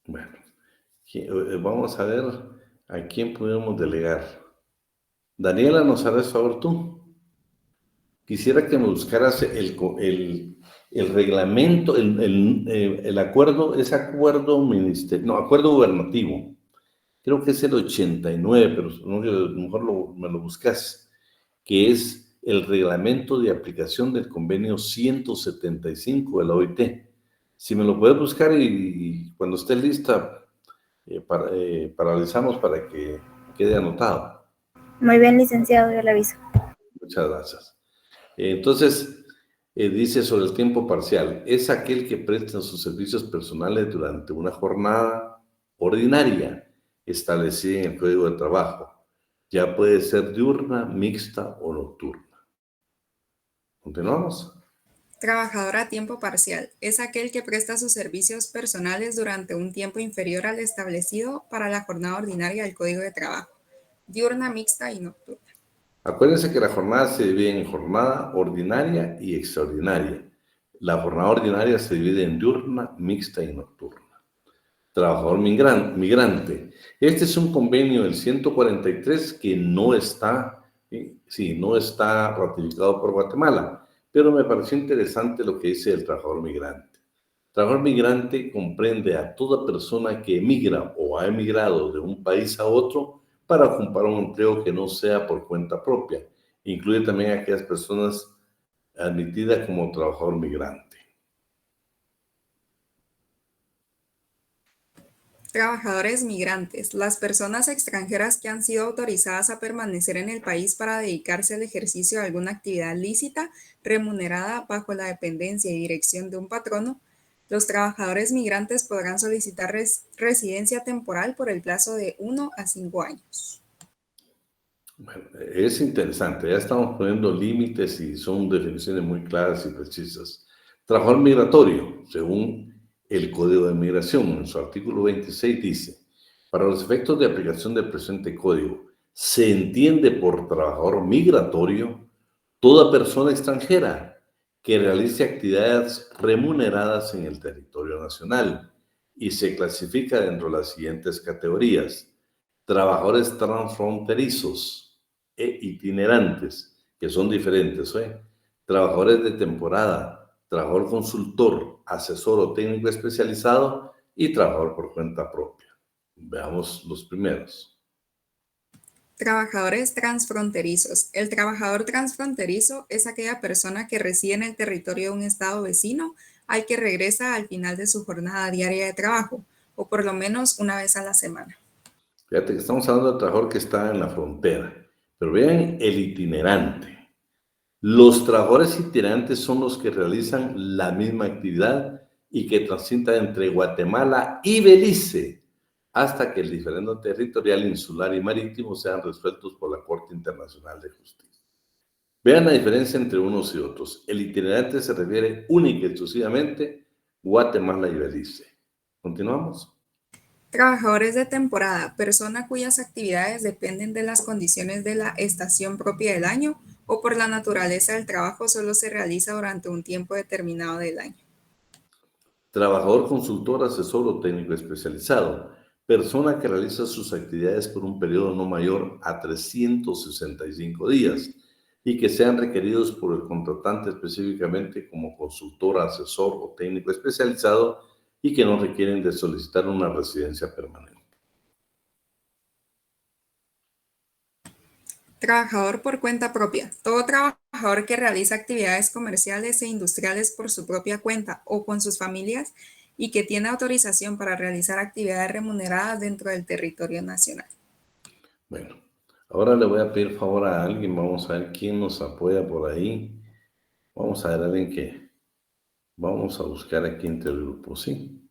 Bueno, vamos a ver a quién podemos delegar. Daniela, ¿nos harás favor tú? Quisiera que me buscaras el reglamento, el acuerdo, es acuerdo ministerial, no, acuerdo gubernativo. Creo que es el 89, pero no, a lo mejor me lo buscas, que es el reglamento de aplicación del convenio 175 de la OIT. Si me lo puedes buscar y cuando esté lista, paralizamos para que quede anotado. Muy bien, licenciado, yo le aviso. Muchas gracias. Entonces, dice sobre el tiempo parcial, es aquel que presta sus servicios personales durante una jornada ordinaria establecida en el Código de Trabajo. Ya puede ser diurna, mixta o nocturna. ¿Continuamos? Trabajador a tiempo parcial es aquel que presta sus servicios personales durante un tiempo inferior al establecido para la jornada ordinaria del Código de Trabajo, diurna, mixta y nocturna. Acuérdense que la jornada se divide en jornada ordinaria y extraordinaria. La jornada ordinaria se divide en diurna, mixta y nocturna. Trabajador migrante. Este es un convenio del 143 que no está ratificado por Guatemala, pero me pareció interesante lo que dice el trabajador migrante. Trabajador migrante comprende a toda persona que emigra o ha emigrado de un país a otro para ocupar un empleo que no sea por cuenta propia. Incluye también a aquellas personas admitidas como trabajador migrante. Trabajadores migrantes, las personas extranjeras que han sido autorizadas a permanecer en el país para dedicarse al ejercicio de alguna actividad lícita, remunerada bajo la dependencia y dirección de un patrono. Los trabajadores migrantes podrán solicitar residencia temporal por el plazo de 1 a 5 años. Bueno, es interesante, ya estamos poniendo límites y son definiciones muy claras y precisas. Trabajador migratorio, según el Código de Migración, en su artículo 26 dice, para los efectos de aplicación del presente código, se entiende por trabajador migratorio toda persona extranjera que realice actividades remuneradas en el territorio nacional y se clasifica dentro de las siguientes categorías. Trabajadores transfronterizos e itinerantes, que son diferentes, trabajadores de temporada, trabajador consultor, asesor o técnico especializado y trabajador por cuenta propia. Veamos los primeros. Trabajadores transfronterizos. El trabajador transfronterizo es aquella persona que reside en el territorio de un estado vecino al que regresa al final de su jornada diaria de trabajo, o por lo menos una vez a la semana. Fíjate que estamos hablando del trabajador que está en la frontera, pero vean el itinerante. Los trabajadores itinerantes son los que realizan la misma actividad y que transitan entre Guatemala y Belice hasta que el diferendo territorial, insular y marítimo sean resueltos por la Corte Internacional de Justicia. Vean la diferencia entre unos y otros. El itinerante se refiere única y exclusivamente Guatemala y Belice. ¿Continuamos? Trabajadores de temporada, persona cuyas actividades dependen de las condiciones de la estación propia del año o por la naturaleza del trabajo solo se realiza durante un tiempo determinado del año. Trabajador consultor, asesor o técnico especializado, persona que realiza sus actividades por un periodo no mayor a 365 días y que sean requeridos por el contratante específicamente como consultor, asesor o técnico especializado y que no requieren de solicitar una residencia permanente. Trabajador por cuenta propia. Todo trabajador que realiza actividades comerciales e industriales por su propia cuenta o con sus familias y que tiene autorización para realizar actividades remuneradas dentro del territorio nacional. Bueno, ahora le voy a pedir favor a alguien, vamos a ver quién nos apoya por ahí. Vamos a ver a alguien que vamos a buscar aquí entre el grupo, ¿sí?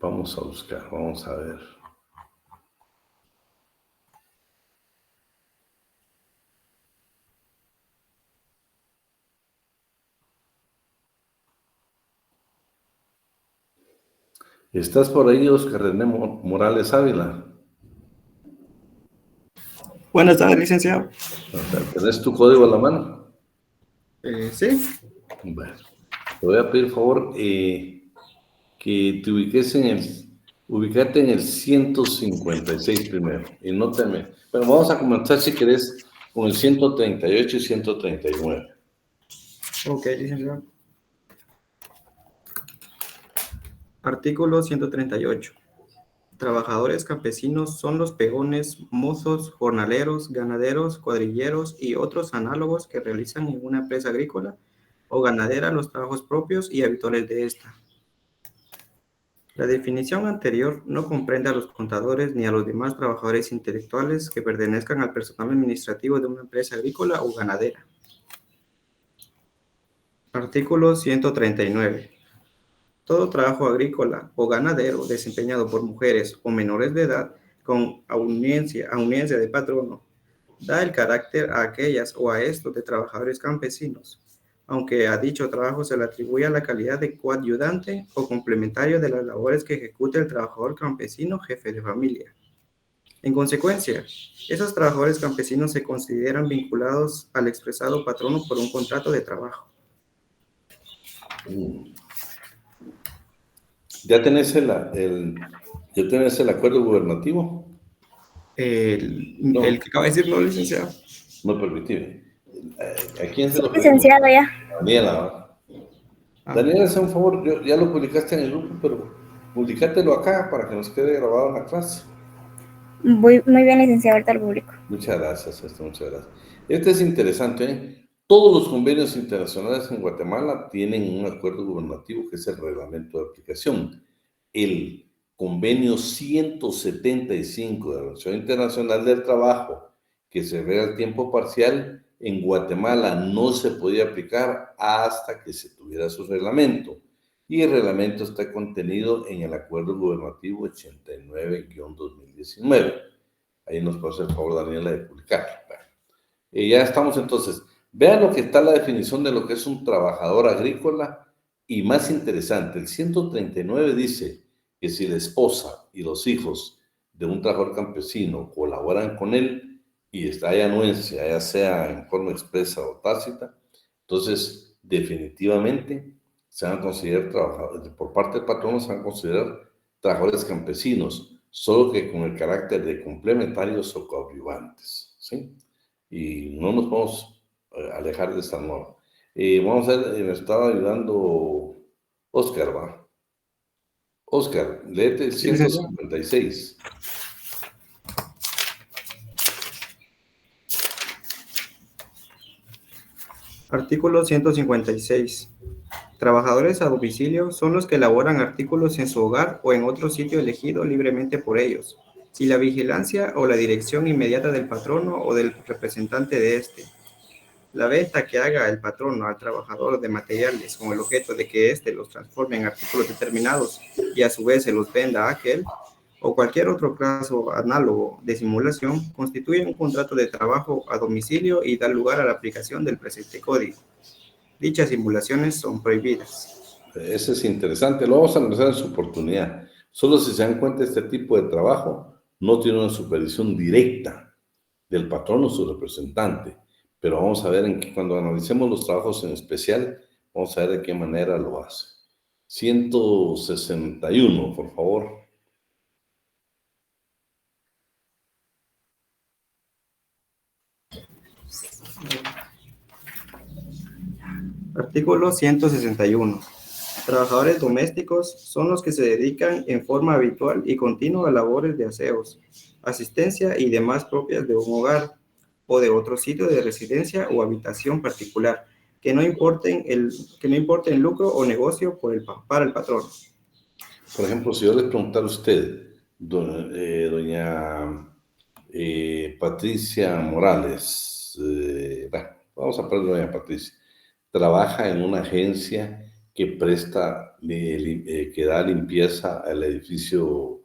Vamos a buscar, vamos a ver. ¿Estás por ahí, Oscar René Morales Ávila? Buenas tardes, licenciado. ¿Tenés tu código a la mano? Sí. Bueno, te voy a pedir favor, que te ubicate en el 156 primero, y no te me... Bueno, vamos a comenzar, si querés, con el 138 y 139. Ok, licenciado. Artículo 138. Trabajadores campesinos son los peones, mozos, jornaleros, ganaderos, cuadrilleros y otros análogos que realizan en una empresa agrícola o ganadera los trabajos propios y habituales de esta. La definición anterior no comprende a los contadores ni a los demás trabajadores intelectuales que pertenezcan al personal administrativo de una empresa agrícola o ganadera. Artículo 139. Todo trabajo agrícola o ganadero desempeñado por mujeres o menores de edad con anuencia de patrono da el carácter a aquellas o a estos de trabajadores campesinos, aunque a dicho trabajo se le atribuya la calidad de coayudante o complementario de las labores que ejecuta el trabajador campesino jefe de familia. En consecuencia, esos trabajadores campesinos se consideran vinculados al expresado patrono por un contrato de trabajo. ¿Ya tenés ya tenés el acuerdo gubernativo? No. El que acaba de decir, no, licenciado. No permitido. ¿A quién se Sí, lo pedimos? licenciado, ya. Daniela. Daniela, haz un favor, ya lo publicaste en el grupo, pero publicátelo acá para que nos quede grabado en la clase. Muy bien, licenciado, ahorita lo publico. Muchas gracias, muchas gracias. Este es interesante, ¿eh? Todos los convenios internacionales en Guatemala tienen un acuerdo gubernativo que es el reglamento de aplicación. El convenio 175 de la Organización Internacional del Trabajo, que se ve al tiempo parcial, en Guatemala no se podía aplicar hasta que se tuviera su reglamento. Y el reglamento está contenido en el acuerdo gubernativo 89-2019. Ahí nos puede hacer el favor, Daniela, de publicarlo. Ya estamos entonces. Vean lo que está la definición de lo que es un trabajador agrícola, y más interesante, el 139 dice que si la esposa y los hijos de un trabajador campesino colaboran con él y hay anuencia, ya sea en forma expresa o tácita, entonces definitivamente se van a considerar trabajadores, por parte del patrono se van a considerar trabajadores campesinos, solo que con el carácter de complementarios o coadyuvantes, ¿sí? Y no nos podemos alejar de esta norma. Vamos a ver, me estaba ayudando Oscar, ¿va? Oscar, léete el 156. Artículo 156. Trabajadores a domicilio son los que elaboran artículos en su hogar o en otro sitio elegido libremente por ellos, sin la vigilancia o la dirección inmediata del patrono o del representante de éste. La venta que haga el patrono al trabajador de materiales con el objeto de que éste los transforme en artículos determinados y a su vez se los venda a aquel, o cualquier otro caso análogo de simulación, constituye un contrato de trabajo a domicilio y da lugar a la aplicación del presente código. Dichas simulaciones son prohibidas. Ese es interesante, lo vamos a analizar en su oportunidad. Solo si se dan cuenta, este tipo de trabajo no tiene una supervisión directa del patrón o su representante, pero vamos a ver cuando analicemos los trabajos en especial, vamos a ver de qué manera lo hace. 161, por favor. Artículo 161. Trabajadores domésticos son los que se dedican en forma habitual y continua a labores de aseos, asistencia y demás propias de un hogar o de otro sitio de residencia o habitación particular, que no importen el lucro o negocio para el patrón. Por ejemplo, si yo le preguntara a usted, doña Patricia Morales, vamos a poner doña Patricia, trabaja en una agencia que presta, que da limpieza al edificio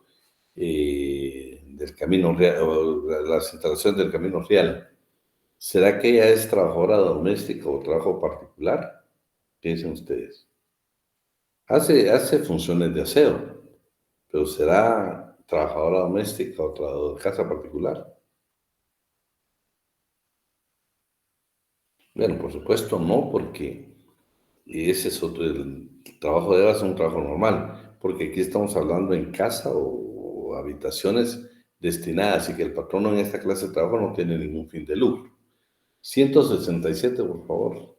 del Camino Real, o las instalaciones del Camino Real. ¿Será que ella es trabajadora doméstica o trabajo particular? ¿Qué dicen ustedes? Hace funciones de aseo, pero ¿será trabajadora doméstica o trabajadora de casa particular? Bueno, por supuesto no, porque ese es otro, el trabajo de ella es un trabajo normal. porque aquí estamos hablando en casa o habitaciones destinadas y que el patrono en esta clase de trabajo no tiene ningún fin de lucro. 167, por favor.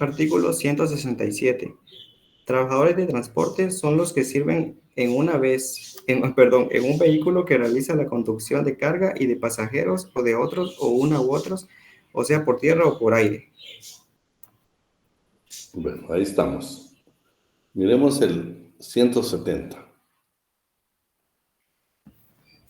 Artículo 167. Trabajadores de transporte son los que sirven en un vehículo que realiza la conducción de carga y de pasajeros o de otros o una u otros, o sea, por tierra o por aire. Bueno, ahí estamos. Miremos el 170.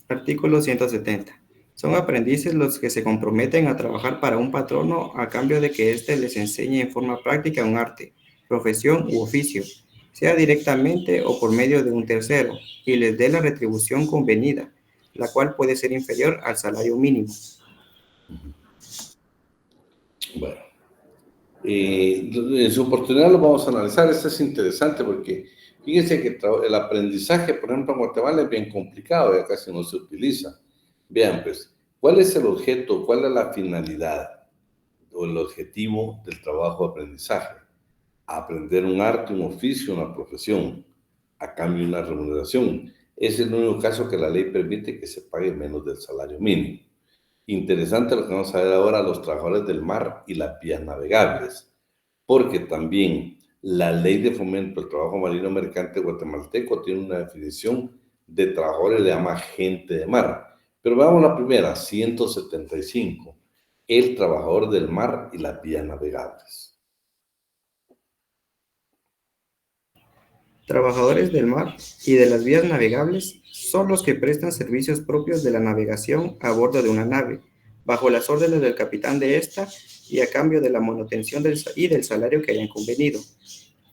Artículo 170. Son aprendices los que se comprometen a trabajar para un patrono a cambio de que éste les enseñe en forma práctica un arte, profesión u oficio, sea directamente o por medio de un tercero, y les dé la retribución convenida, la cual puede ser inferior al salario mínimo. Bueno, en su oportunidad lo vamos a analizar. Esto es interesante porque fíjense que el aprendizaje, por ejemplo, en Guatemala es bien complicado, ya casi no se utiliza. Vean, pues, ¿cuál es el objeto, cuál es la finalidad o el objetivo del trabajo de aprendizaje? Aprender un arte, un oficio, una profesión, a cambio de una remuneración. Es el único caso que la ley permite que se pague menos del salario mínimo. Interesante lo que vamos a ver ahora, los trabajadores del mar y las vías navegables, porque también la ley de fomento del trabajo marino mercante guatemalteco tiene una definición de trabajadores, le llama gente de mar. Pero veamos la primera, 175, el trabajador del mar y las vías navegables. Trabajadores del mar y de las vías navegables son los que prestan servicios propios de la navegación a bordo de una nave, bajo las órdenes del capitán de esta y a cambio de la manutención y del salario que hayan convenido.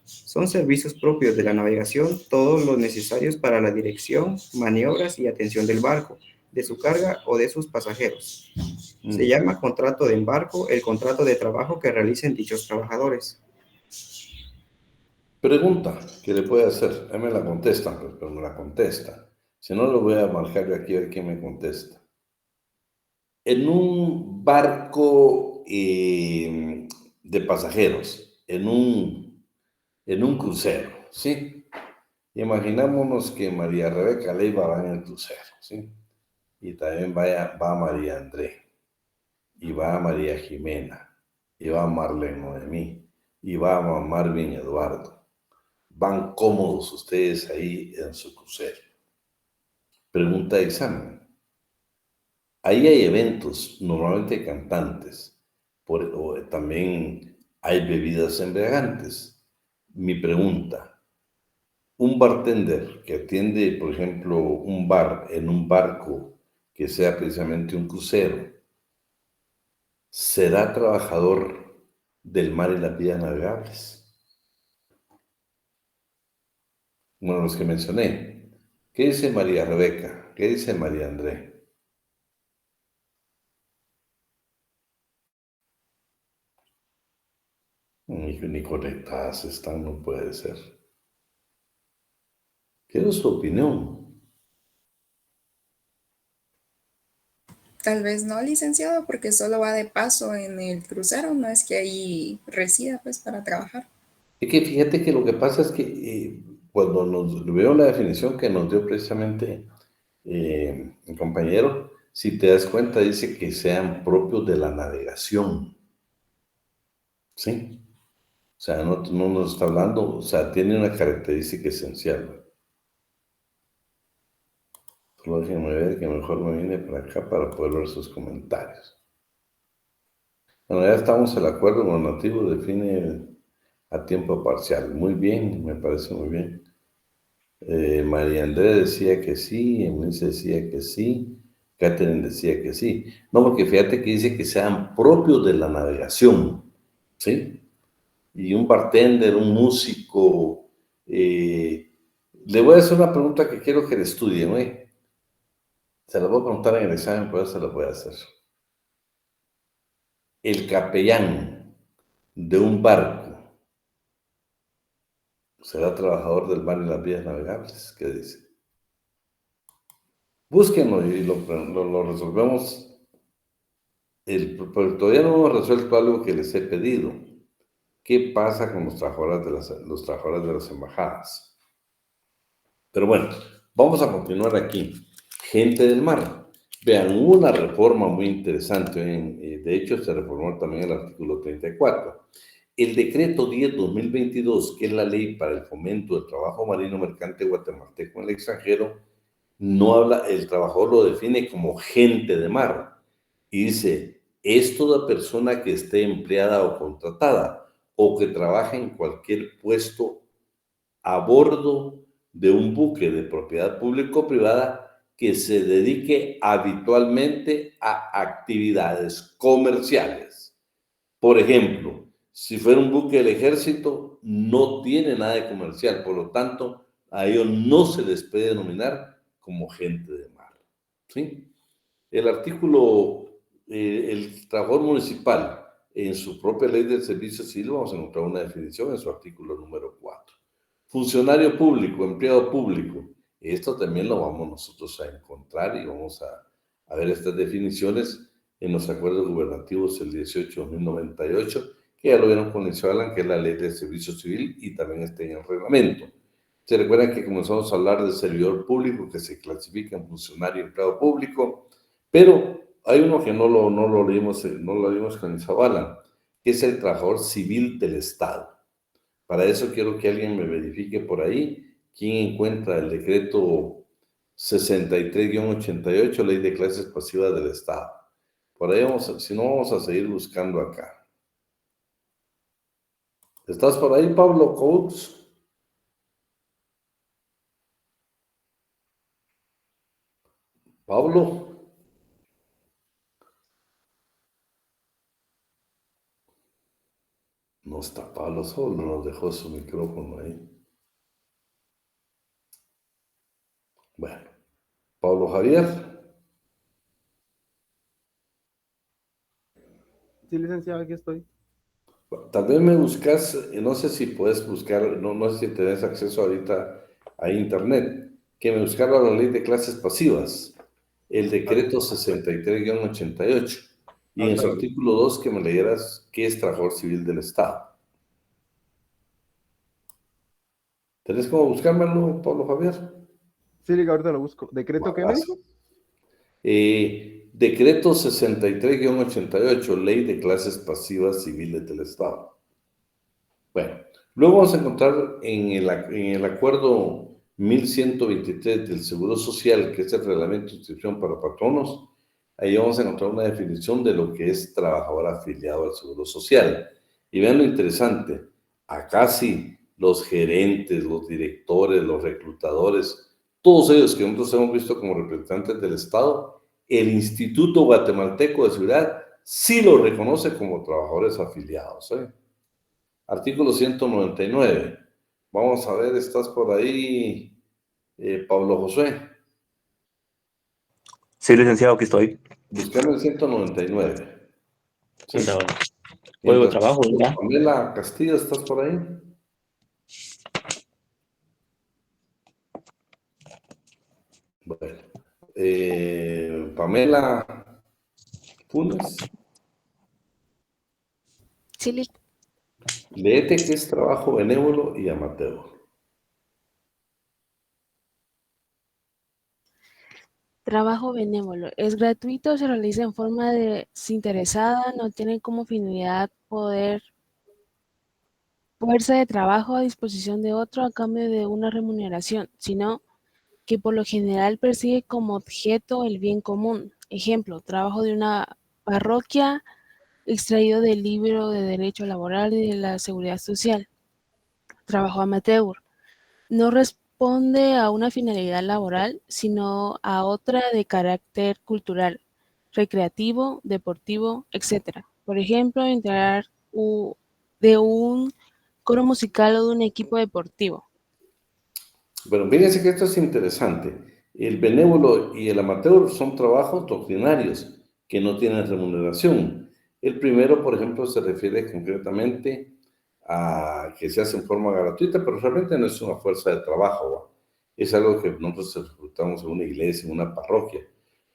Son servicios propios de la navegación todos los necesarios para la dirección, maniobras y atención del barco, de su carga o de sus pasajeros. Se llama contrato de embarco el contrato de trabajo que realicen dichos trabajadores. Pregunta que le puede hacer. Ahí me la contestan, pero me la contesta. Si no, lo voy a marcar yo aquí a ver quién me contesta. En un barco de pasajeros, en un crucero, ¿sí? Imaginámonos que María Rebeca Leiva va en el crucero, ¿sí? Y también va María André, y va María Jimena, y va Marlene Noemí, y va Marvin Eduardo. Van cómodos ustedes ahí en su crucero. Pregunta de examen. Ahí hay eventos, normalmente cantantes, o también hay bebidas embriagantes. Mi pregunta, un bartender que atiende, por ejemplo, un bar en un barco que sea precisamente un crucero, ¿será trabajador del mar y las vías navegables? Bueno, los que mencioné. ¿Qué dice María Rebeca? ¿Qué dice María André? Ni conectadas están, no puede ser. Quiero su opinión. Tal vez no, licenciado, porque solo va de paso en el crucero, no es que ahí resida pues para trabajar. Es que fíjate que lo que pasa es que cuando veo la definición que nos dio precisamente el compañero, si te das cuenta, dice que sean propios de la navegación. ¿Sí? O sea, no nos está hablando, o sea, tiene una característica esencial. Solo déjenme ver que mejor me vine para acá para poder ver sus comentarios. Bueno, ya estamos en el acuerdo normativo, define a tiempo parcial. Muy bien, me parece muy bien. María Andrea decía que sí, Emilce decía que sí, Catherine decía que sí. No, porque fíjate que dice que sean propios de la navegación, ¿sí? Y un bartender, un músico. Le voy a hacer una pregunta que quiero que le estudien, ¿eh? Se la voy a preguntar en el examen, pero se la voy a hacer. El capellán de un barco será trabajador del mar y las vías navegables. ¿Qué dice? Búsquenlo y lo resolvemos. Pero todavía no hemos resuelto algo que les he pedido, qué pasa con los trabajadores de las embajadas. Pero bueno, vamos a continuar aquí. Gente del mar. Vean, hubo una reforma muy interesante. De hecho, se reformó también el artículo 34. El decreto 10/2022, que es la ley para el fomento del trabajo marino mercante guatemalteco en el extranjero, no habla, el trabajador lo define como gente de mar. Y dice, es toda persona que esté empleada o contratada o que trabaje en cualquier puesto a bordo de un buque de propiedad pública o privada que se dedique habitualmente a actividades comerciales. Por ejemplo, si fuera un buque del ejército, no tiene nada de comercial, por lo tanto, a ellos no se les puede denominar como gente de mar. ¿Sí? El artículo, el trabajador municipal, en su propia ley del servicio civil, vamos a encontrar una definición en su artículo número 4. Funcionario público, empleado público. Esto también lo vamos nosotros a encontrar y vamos a ver estas definiciones en los acuerdos gubernativos el 18/1098, que ya lo vieron con el Alan, que es la ley del servicio civil y también está en el reglamento. Se recuerdan que comenzamos a hablar del servidor público que se clasifica en funcionario y empleado público, pero hay uno que no lo leímos con el Zavala, que es el trabajador civil del Estado. Para eso quiero que alguien me verifique por ahí quién encuentra el decreto 63-88, ley de clases pasivas del Estado. Por ahí si no, vamos a seguir buscando acá. ¿Estás por ahí, Pablo Coates? Pablo. No está Pablo, solo nos dejó su micrófono ahí. Bueno, Pablo Javier. Sí, licenciado, aquí estoy. Tal vez me buscas, no sé si puedes buscar, no sé si tenés acceso ahorita a internet, que me buscara la ley de clases pasivas, el decreto 63-88, y en su artículo 2 que me leyeras qué es trabajador civil del Estado. ¿Tenés cómo buscármelo, Pablo Javier? Sí, ahorita lo busco. ¿Decreto qué me dijo? Decreto 63-88, ley de clases pasivas civiles del Estado. Bueno, luego vamos a encontrar en el acuerdo 1123 del Seguro Social, que es el reglamento de inscripción para patronos, ahí vamos a encontrar una definición de lo que es trabajador afiliado al Seguro Social. Y vean lo interesante, acá sí, los gerentes, los directores, los reclutadores, todos ellos que nosotros hemos visto como representantes del Estado, el Instituto Guatemalteco de Seguridad sí los reconoce como trabajadores afiliados, ¿eh? Artículo 199. Vamos a ver, ¿estás por ahí, Pablo José? Sí, licenciado, aquí estoy. Buscando el 199. Sí. Código de trabajo, ¿ya? Pamela Castillo, ¿estás por ahí? Bueno. Pamela Funes. Sí, Léete que es trabajo benévolo y amateur. Trabajo benévolo. Es gratuito, se realiza en forma desinteresada, no tiene como finalidad fuerza de trabajo a disposición de otro a cambio de una remuneración, sino que por lo general persigue como objeto el bien común. Ejemplo, trabajo de una parroquia extraído del libro de Derecho Laboral y de la Seguridad Social. Trabajo amateur. No responde a una finalidad laboral, sino a otra de carácter cultural, recreativo, deportivo, etc. Por ejemplo, integrar de un coro musical o de un equipo deportivo. Bueno, fíjense que esto es interesante. El benévolo y el amateur son trabajos doctrinarios que no tienen remuneración. El primero, por ejemplo, se refiere concretamente a que se hace en forma gratuita, pero realmente no es una fuerza de trabajo, ¿va? Es algo que nosotros ejecutamos en una iglesia, en una parroquia.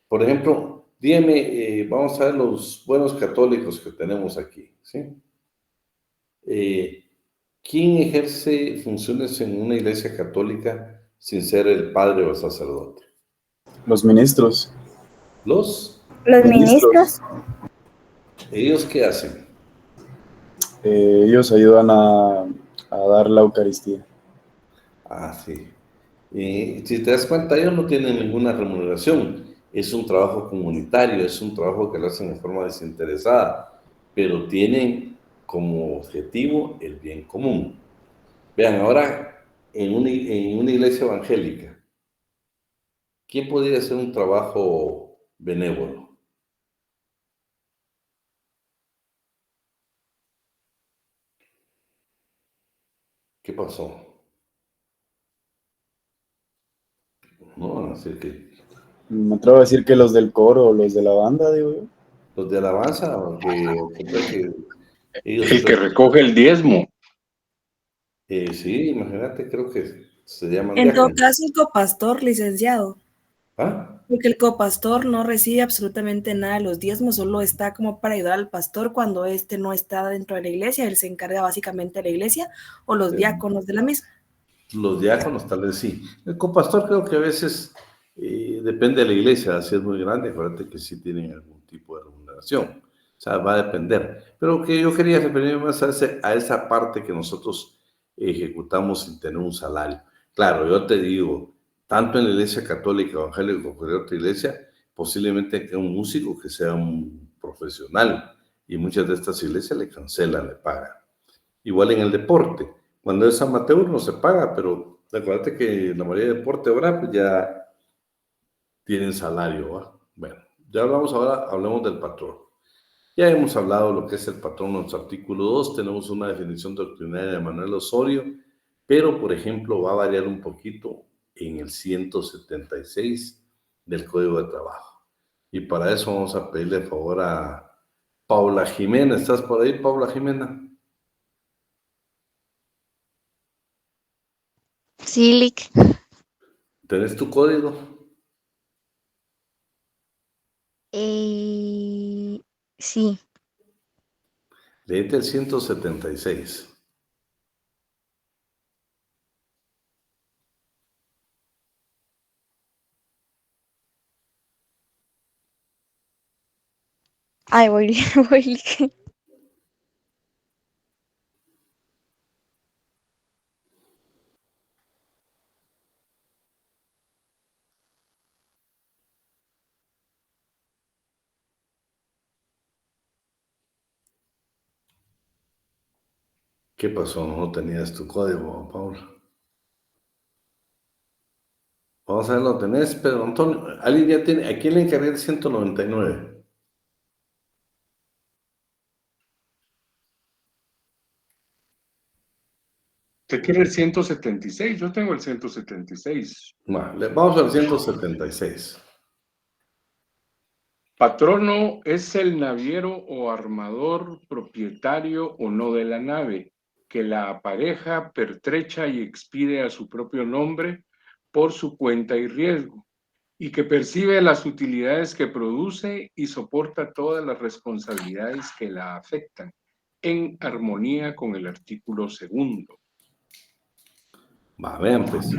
Por ejemplo, dígame, vamos a ver los buenos católicos que tenemos aquí, ¿sí? ¿Quién ejerce funciones en una iglesia católica sin ser el padre o el sacerdote? Los ministros. Los, Los ministros. ¿ellos qué hacen? Ellos ayudan a dar la Eucaristía. Ah, sí. Y si te das cuenta, ellos no tienen ninguna remuneración. Es un trabajo comunitario, es un trabajo que lo hacen de forma desinteresada, pero tienen como objetivo el bien común. Vean, ahora en una iglesia evangélica, ¿quién podría hacer un trabajo benévolo? ¿Qué pasó? No, así que Me atrevo a decir que los del coro o los de la banda, digo yo. los de alabanza, que ellos El que recoge el diezmo. sí, imagínate, creo que se llaman En todo diáconos. caso, el copastor, licenciado, ¿Ah? porque el copastor no recibe absolutamente nada de los diezmos, solo está como para ayudar al pastor cuando éste no está dentro de la iglesia, él se encarga básicamente de la iglesia o los diáconos de la misma. Los diáconos tal vez sí. El copastor creo que a veces depende de la iglesia, si es muy grande, acuérdate que sí tienen algún tipo de remuneración. O sea, va a depender. Pero que yo quería referirme más a esa parte que nosotros ejecutamos sin tener un salario. Claro, yo te digo, tanto en la iglesia católica, evangélica como en otra iglesia, posiblemente que un músico que sea un profesional. Y muchas de estas iglesias le cancelan, le pagan. Igual en el deporte. Cuando es amateur no se paga, pero acuérdate que la mayoría de deporte ahora pues ya tienen salario, ¿va? Bueno, ya hablamos ahora, hablemos del patrón. Ya hemos hablado de lo que es el patrón en nuestro artículo 2, tenemos una definición doctrinaria de Manuel Osorio, pero por ejemplo va a variar un poquito en el 176 del Código de Trabajo. Y para eso vamos a pedirle favor a Paula Jimena. ¿Estás por ahí, Paula Jimena? Sí, Lick. ¿Tenés tu código? Sí. Léete el 176. Ay, voy, voy, Lick. ¿Qué pasó? No tenías tu código, Paula. Vamos a ver, lo tenés, pero Antonio, alguien ya tiene, ¿a quién le encargué el 199? ¿Usted quiere el 176? Yo tengo el 176. Vale, vamos al 176. Patrono es el naviero o armador propietario o no de la nave, que la apareja, pertrecha y expide a su propio nombre por su cuenta y riesgo, y que percibe las utilidades que produce y soporta todas las responsabilidades que la afectan, en armonía con el artículo 2. Va, vean pues.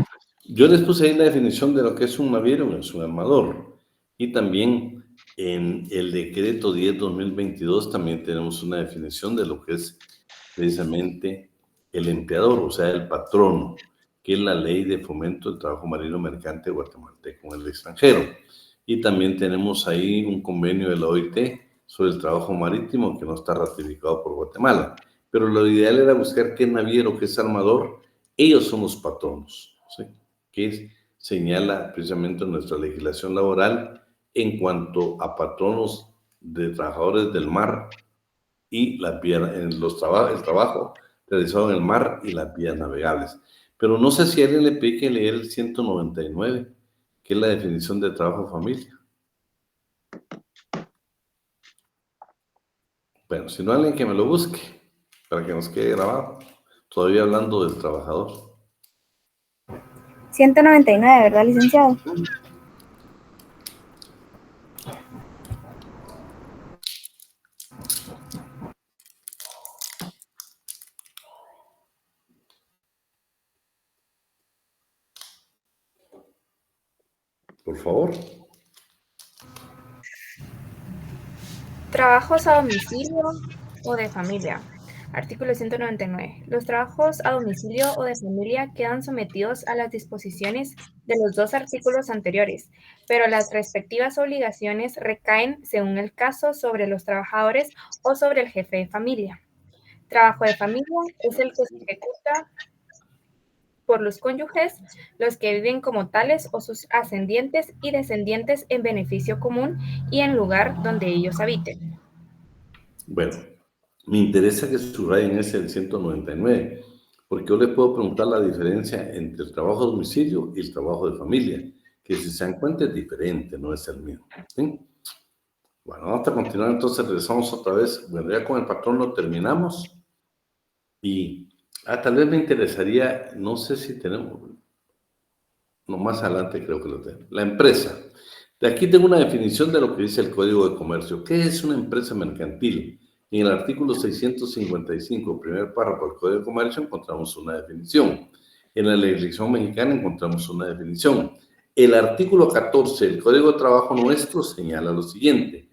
Yo les puse ahí la definición de lo que es un naviero, es un armador. Y también en el decreto 10/2022 también tenemos una definición de lo que es precisamente el empleador, o sea, el patrono, que es la ley de fomento del trabajo marino mercante guatemalteco en el extranjero. Y también tenemos ahí un convenio de la OIT sobre el trabajo marítimo que no está ratificado por Guatemala. Pero lo ideal era buscar qué naviero, qué es armador, ellos son los patronos, ¿sí? Que señala precisamente nuestra legislación laboral en cuanto a patronos de trabajadores del mar y las vías, el trabajo realizado en el mar y las vías navegables. Pero no sé si a alguien le pide que leer el 199, que es la definición de trabajo familia. Bueno, si no, alguien que me lo busque, para que nos quede grabado. Todavía hablando del trabajador. 199, ¿verdad, licenciado? Por favor. Trabajos a domicilio o de familia. Artículo 199. Los trabajos a domicilio o de familia quedan sometidos a las disposiciones de los dos artículos anteriores, pero las respectivas obligaciones recaen, según el caso, sobre los trabajadores o sobre el jefe de familia. Trabajo de familia es el que se ejecuta por los cónyuges, los que viven como tales o sus ascendientes y descendientes en beneficio común y en lugar donde ellos habiten. Bueno, me interesa que subrayen ese del 199, porque yo les puedo preguntar la diferencia entre el trabajo a domicilio y el trabajo de familia, que si se dan cuenta es diferente, no es el mismo. ¿Sí? Bueno, vamos a continuar, entonces regresamos otra vez. Bueno, ya con el patrono terminamos. Y tal vez me interesaría, no sé si tenemos, no, más adelante creo que lo tengo. La empresa. De aquí tengo una definición de lo que dice el Código de Comercio. ¿Qué es una empresa mercantil? En el artículo 655, primer párrafo del Código de Comercio, encontramos una definición. En la legislación mexicana encontramos una definición. El artículo 14 del Código de Trabajo nuestro señala lo siguiente,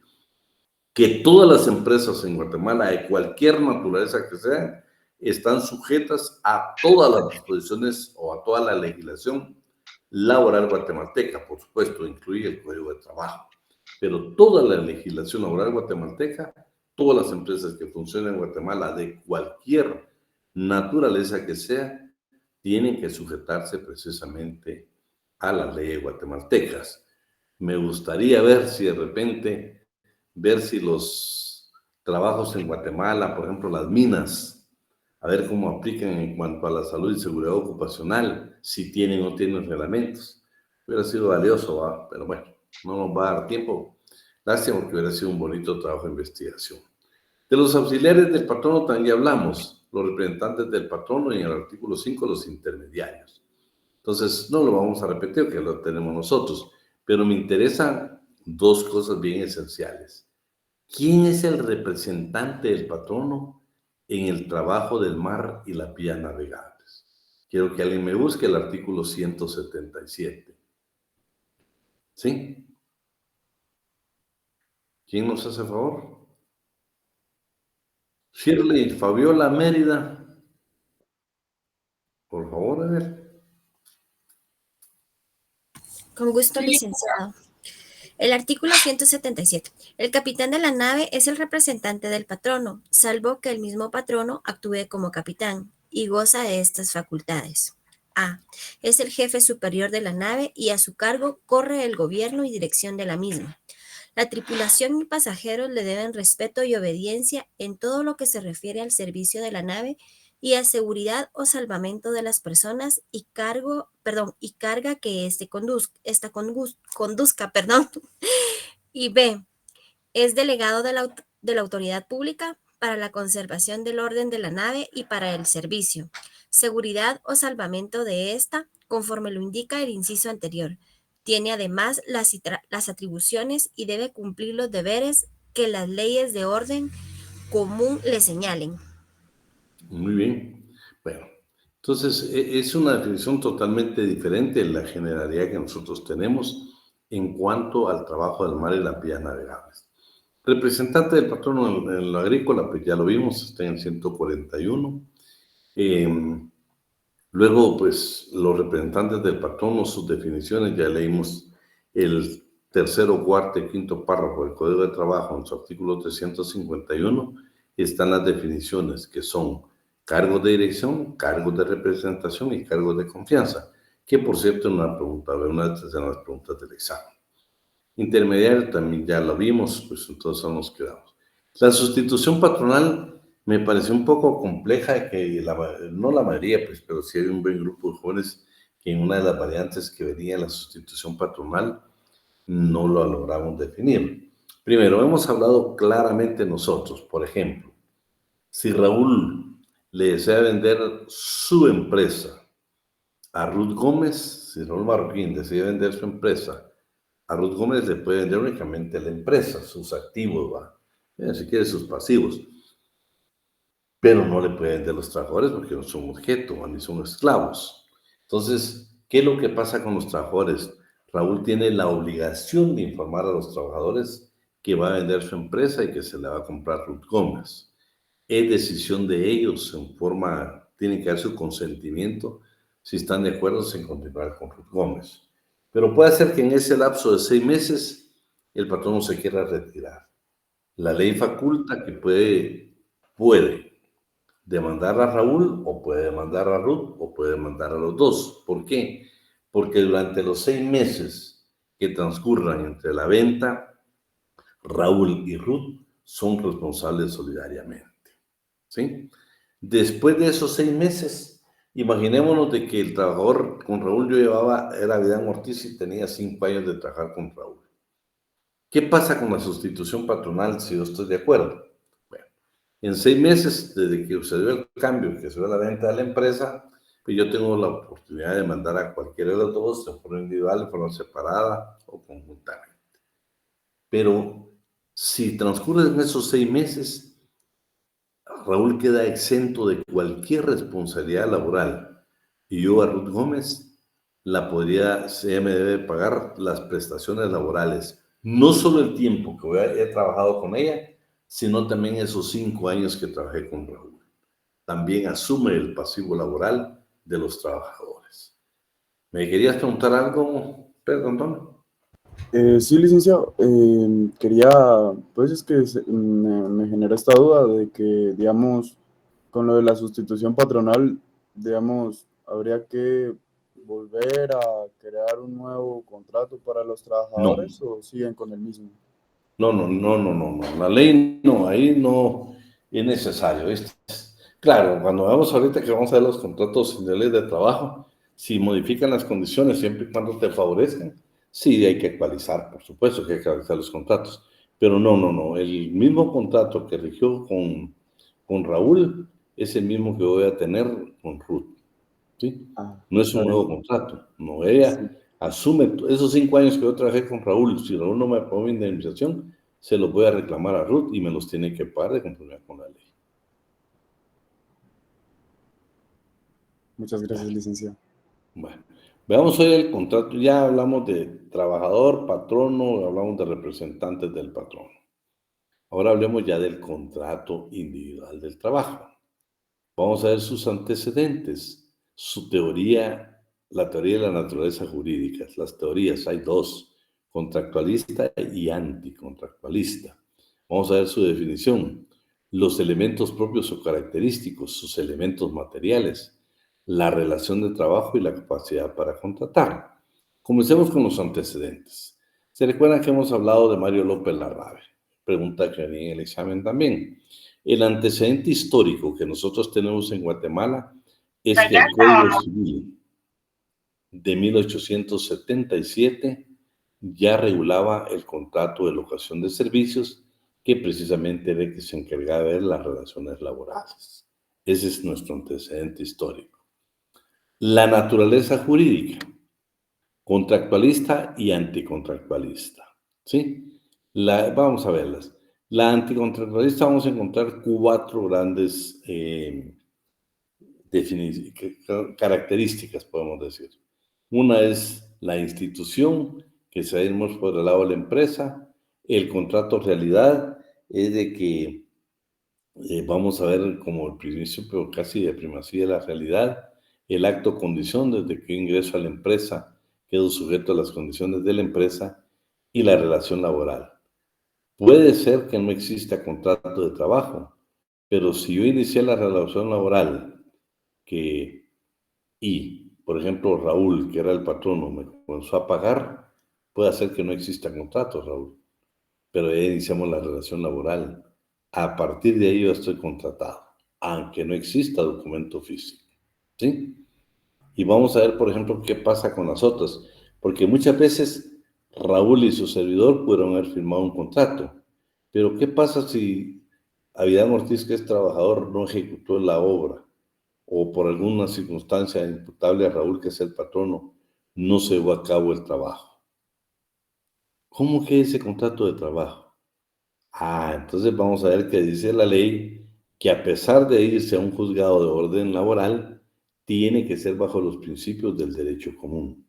que todas las empresas en Guatemala, de cualquier naturaleza que sean, están sujetas a todas las disposiciones o a toda la legislación laboral guatemalteca, por supuesto, incluye el Código de Trabajo, pero toda la legislación laboral guatemalteca, todas las empresas que funcionan en Guatemala de cualquier naturaleza que sea, tienen que sujetarse precisamente a las leyes guatemaltecas. Me gustaría ver si de repente, los trabajos en Guatemala, por ejemplo, las minas, a ver cómo aplican en cuanto a la salud y seguridad ocupacional, si tienen o no tienen reglamentos. Hubiera sido valioso, ¿va? Pero bueno, no nos va a dar tiempo. Lástima, porque hubiera sido un bonito trabajo de investigación. De los auxiliares del patrono también ya hablamos, los representantes del patrono y en el artículo 5 los intermediarios. Entonces, no lo vamos a repetir, que lo tenemos nosotros, pero me interesan dos cosas bien esenciales. ¿Quién es el representante del patrono en el trabajo del mar y las vías navegables? Quiero que alguien me busque el artículo 177. ¿Sí? ¿Quién nos hace favor? Shirley Fabiola Mérida. Por favor, a ver. Con gusto, licenciado. El artículo 177. El capitán de la nave es el representante del patrono, salvo que el mismo patrono actúe como capitán y goza de estas facultades. A. Es el jefe superior de la nave y a su cargo corre el gobierno y dirección de la misma. La tripulación y pasajeros le deben respeto y obediencia en todo lo que se refiere al servicio de la nave y a seguridad o salvamento de las personas y carga que conduzca. Y B. Es delegado de la autoridad pública para la conservación del orden de la nave y para el servicio, seguridad o salvamento de esta, conforme lo indica el inciso anterior. Tiene además las atribuciones y debe cumplir los deberes que las leyes de orden común le señalen. Muy bien. Bueno, entonces es una definición totalmente diferente de la generalidad que nosotros tenemos en cuanto al trabajo del mar y las vías navegables. Representante del patrono en lo agrícola, pues ya lo vimos, está en el 141. Luego, pues, los representantes del patrono, sus definiciones, ya leímos el tercero, cuarto y quinto párrafo del Código de Trabajo, en su artículo 351, están las definiciones que son cargos de dirección, cargos de representación y cargos de confianza, que por cierto es una de las preguntas del examen. Intermediario también ya lo vimos, pues entonces nos quedamos. La sustitución patronal me pareció un poco compleja, que no la mayoría, pues, pero sí hay un buen grupo de jóvenes que en una de las variantes que venía la sustitución patronal no lo logramos definir. Primero, hemos hablado claramente nosotros, por ejemplo, si Raúl le desea vender su empresa a Ruth Gómez, si Raúl Marroquín decide vender su empresa a Ruth Gómez, le puede vender únicamente la empresa, sus activos, si quiere sus pasivos, pero no le puede vender los trabajadores porque no son objeto, ni son esclavos. Entonces, ¿qué es lo que pasa con los trabajadores? Raúl tiene la obligación de informar a los trabajadores que va a vender su empresa y que se le va a comprar Ruth Gómez. Es decisión de ellos, tienen que dar su consentimiento si están de acuerdo en continuar con Ruth Gómez. Pero puede ser que en ese lapso de 6 meses el patrono se quiera retirar. La ley faculta que puede demandar a Raúl o puede demandar a Ruth o puede demandar a los dos. ¿Por qué? Porque durante los 6 meses que transcurran entre la venta, Raúl y Ruth son responsables solidariamente. ¿Sí? Después de esos 6 meses, imaginémonos de que el trabajador con Raúl era Vidán Ortiz y tenía 5 años de trabajar con Raúl. ¿Qué pasa con la sustitución patronal si yo estoy de acuerdo? Bueno, en 6 meses, desde que sucedió el cambio, que se dio la venta de la empresa, pues yo tengo la oportunidad de mandar a cualquiera de los dos, de forma individual, de forma separada o conjuntamente. Pero si transcurren esos 6 meses, Raúl queda exento de cualquier responsabilidad laboral y yo a Ruth Gómez ella me debe pagar las prestaciones laborales, no solo el tiempo que he trabajado con ella, sino también esos 5 años que trabajé con Raúl. También asume el pasivo laboral de los trabajadores. ¿Me querías preguntar algo, Pedro Antonio? Sí, licenciado. Pues es que me genera esta duda de que, digamos, con lo de la sustitución patronal, digamos, habría que volver a crear un nuevo contrato para los trabajadores o siguen con el mismo. No. La ley no, ahí no es necesario. Claro, cuando vamos ahorita que vamos a ver los contratos de ley de trabajo, si modifican las condiciones siempre y cuando te favorezcan, sí hay que actualizar, por supuesto que hay que actualizar los contratos. Pero no, el mismo contrato que rigió con Raúl es el mismo que voy a tener con Ruth. ¿Sí? No es un nuevo contrato. No, ella asume esos 5 años que yo trabajé con Raúl. Si Raúl no me pagó mi indemnización, se los voy a reclamar a Ruth y me los tiene que pagar de conformidad con la ley. Muchas gracias, licenciado. Bueno, veamos hoy el contrato. Ya hablamos de trabajador, patrono, hablamos de representantes del patrono. Ahora hablemos ya del contrato individual del trabajo. Vamos a ver sus antecedentes, su teoría, la teoría de la naturaleza jurídica. Las teorías, hay 2, contractualista y anticontractualista. Vamos a ver su definición, los elementos propios o característicos, sus elementos materiales, la relación de trabajo y la capacidad para contratar. Comencemos con los antecedentes. ¿Se recuerdan que hemos hablado de Mario López Larrave? Pregunta que venía en el examen también. El antecedente histórico que nosotros tenemos en Guatemala es que el Código Civil de 1877 ya regulaba el contrato de locación de servicios, que precisamente era el que se encargaba de ver las relaciones laborales. Ese es nuestro antecedente histórico. La naturaleza jurídica, contractualista y anticontractualista. ¿Sí? Vamos a verlas. La anticontractualista vamos a encontrar 4 grandes características, podemos decir. Una es la institución, que sabemos por el lado de la empresa. El contrato realidad es de que vamos a ver como el principio casi de primacía de la realidad. El acto condición, desde que ingreso a la empresa, quedo sujeto a las condiciones de la empresa, y la relación laboral. Puede ser que no exista contrato de trabajo, pero si yo inicié la relación laboral por ejemplo, Raúl, que era el patrono, me comenzó a pagar, puede ser que no exista contrato, Raúl, pero ya iniciamos la relación laboral. A partir de ahí yo estoy contratado, aunque no exista documento físico. ¿Sí? Y vamos a ver, por ejemplo, qué pasa con las otras, porque muchas veces Raúl y su servidor pudieron haber firmado un contrato, pero ¿qué pasa si Vidán Ortiz, que es trabajador, no ejecutó la obra, o por alguna circunstancia imputable a Raúl, que es el patrono, no se llevó a cabo el trabajo? ¿Cómo queda ese contrato de trabajo? Entonces vamos a ver que dice la ley que a pesar de irse a un juzgado de orden laboral, tiene que ser bajo los principios del derecho común.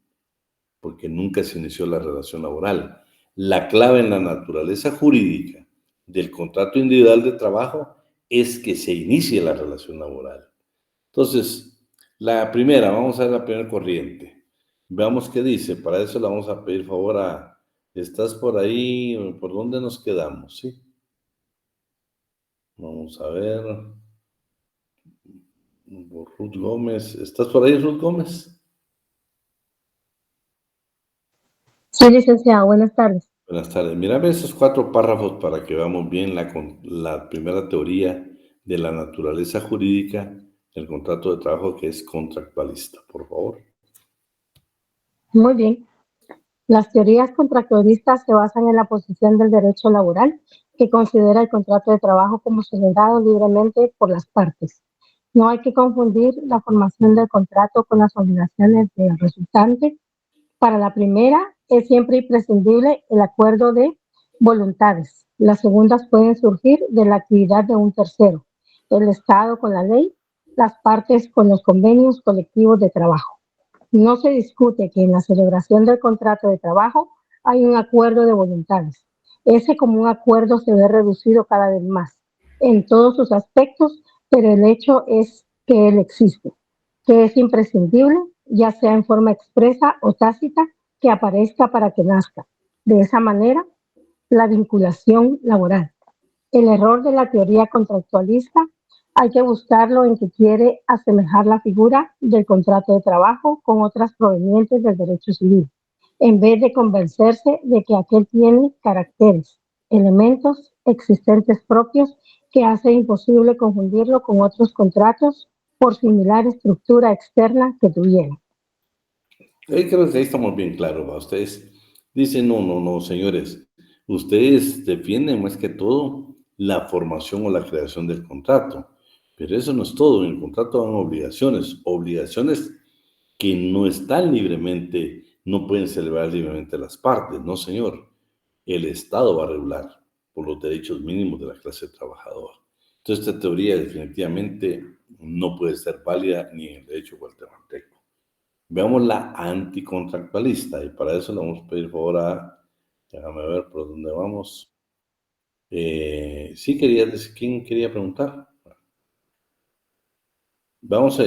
porque nunca se inició la relación laboral. La clave en la naturaleza jurídica del contrato individual de trabajo es que se inicie la relación laboral. Entonces, la primera, vamos a ver la primera corriente. Veamos qué dice. Para eso le vamos a pedir favor a... ¿Estás por ahí? ¿Por dónde nos quedamos? ¿Sí? Vamos a ver. Ruth Gómez. ¿Estás por ahí, Ruth Gómez? Sí, licenciado, buenas tardes. Buenas tardes. Mírame esos 4 párrafos para que veamos bien la primera teoría de la naturaleza jurídica del contrato de trabajo, que es contractualista, por favor. Muy bien. Las teorías contractualistas se basan en la posición del derecho laboral, que considera el contrato de trabajo como celebrado libremente por las partes. No hay que confundir la formación del contrato con las obligaciones del resultante. Para la primera, es siempre imprescindible el acuerdo de voluntades. Las segundas pueden surgir de la actividad de un tercero, el Estado con la ley, las partes con los convenios colectivos de trabajo. No se discute que en la celebración del contrato de trabajo hay un acuerdo de voluntades. Ese común acuerdo se ve reducido cada vez más en todos sus aspectos, pero el hecho es que él existe, que es imprescindible, ya sea en forma expresa o tácita, que aparezca para que nazca. De esa manera, la vinculación laboral. El error de la teoría contractualista hay que buscarlo en que quiere asemejar la figura del contrato de trabajo con otras provenientes del derecho civil, en vez de convencerse de que aquel tiene caracteres, elementos existentes propios que hace imposible confundirlo con otros contratos por similar estructura externa que tuviera. Creo que ahí estamos bien claros, ¿va? Ustedes dicen, no, señores, ustedes defienden más que todo la formación o la creación del contrato, pero eso no es todo. En el contrato van obligaciones que no están libremente, no pueden celebrar libremente las partes, no, señor. El Estado va a regular por los derechos mínimos de la clase trabajadora. Entonces, esta teoría definitivamente no puede ser válida ni en el derecho guatemalteco. Veamos la anticontractualista, y para eso le vamos a pedir favor a, déjame ver por dónde vamos. Sí, ¿quién quería preguntar? Vamos a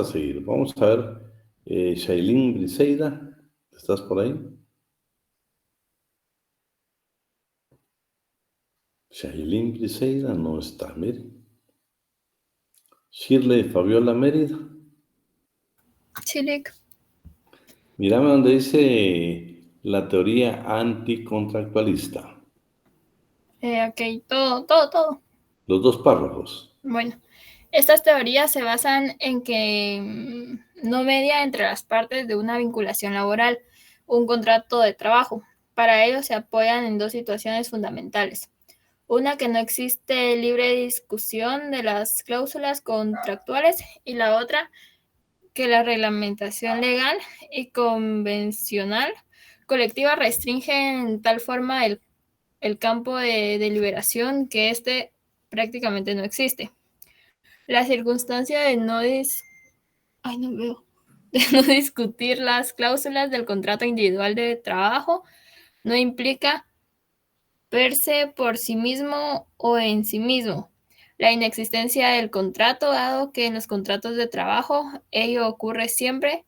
seguir, vamos a ver, Shailin Briseida, ¿estás por ahí? Shailin Briseida no está, mire. Shirley Fabiola Mérida. Chilic. Mírame donde dice la teoría anticontractualista. Ok, todo. Los 2 párrafos. Bueno, estas teorías se basan en que no media entre las partes de una vinculación laboral, un contrato de trabajo. Para ello se apoyan en 2 situaciones fundamentales. Una, que no existe libre discusión de las cláusulas contractuales, y la otra, que la reglamentación legal y convencional colectiva restringe en tal forma el campo de deliberación que éste prácticamente no existe. La circunstancia de no discutir las cláusulas del contrato individual de trabajo no implica per se por sí mismo o en sí mismo la inexistencia del contrato, dado que en los contratos de trabajo ello ocurre siempre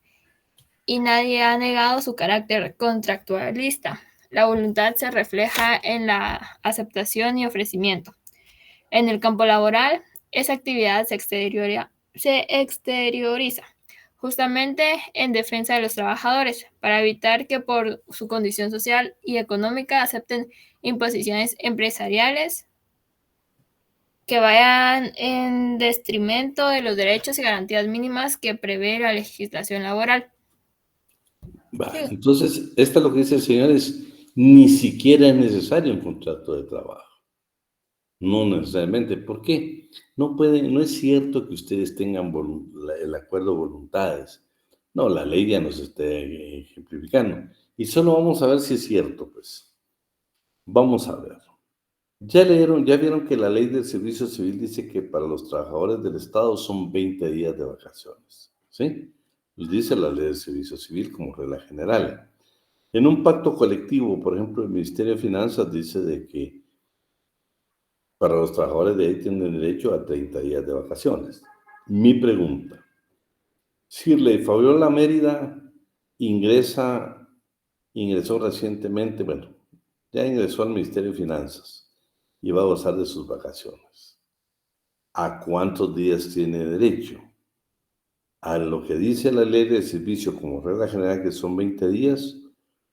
y nadie ha negado su carácter contractualista. La voluntad se refleja en la aceptación y ofrecimiento. En el campo laboral, esa actividad se exterioriza justamente en defensa de los trabajadores, para evitar que por su condición social y económica acepten imposiciones empresariales que vayan en detrimento de los derechos y garantías mínimas que prevé la legislación laboral. Vale, entonces, esta lo que dice el señor es, ni siquiera es necesario un contrato de trabajo. No necesariamente. ¿Por qué? No es cierto que ustedes tengan el acuerdo de voluntades. No, la ley ya nos está ejemplificando. Y solo vamos a ver si es cierto, pues. Vamos a ver. Ya vieron que la ley del servicio civil dice que para los trabajadores del Estado son 20 días de vacaciones, ¿sí? Dice la ley del servicio civil como regla general. En un pacto colectivo, por ejemplo, el Ministerio de Finanzas dice de que para los trabajadores de ahí tienen derecho a 30 días de vacaciones. Mi pregunta, Shirley Fabiola Mérida ingresó recientemente, bueno, ya ingresó al Ministerio de Finanzas y va a gozar de sus vacaciones. ¿A cuántos días tiene derecho? ¿A lo que dice la ley de servicio como regla general, que son 20 días,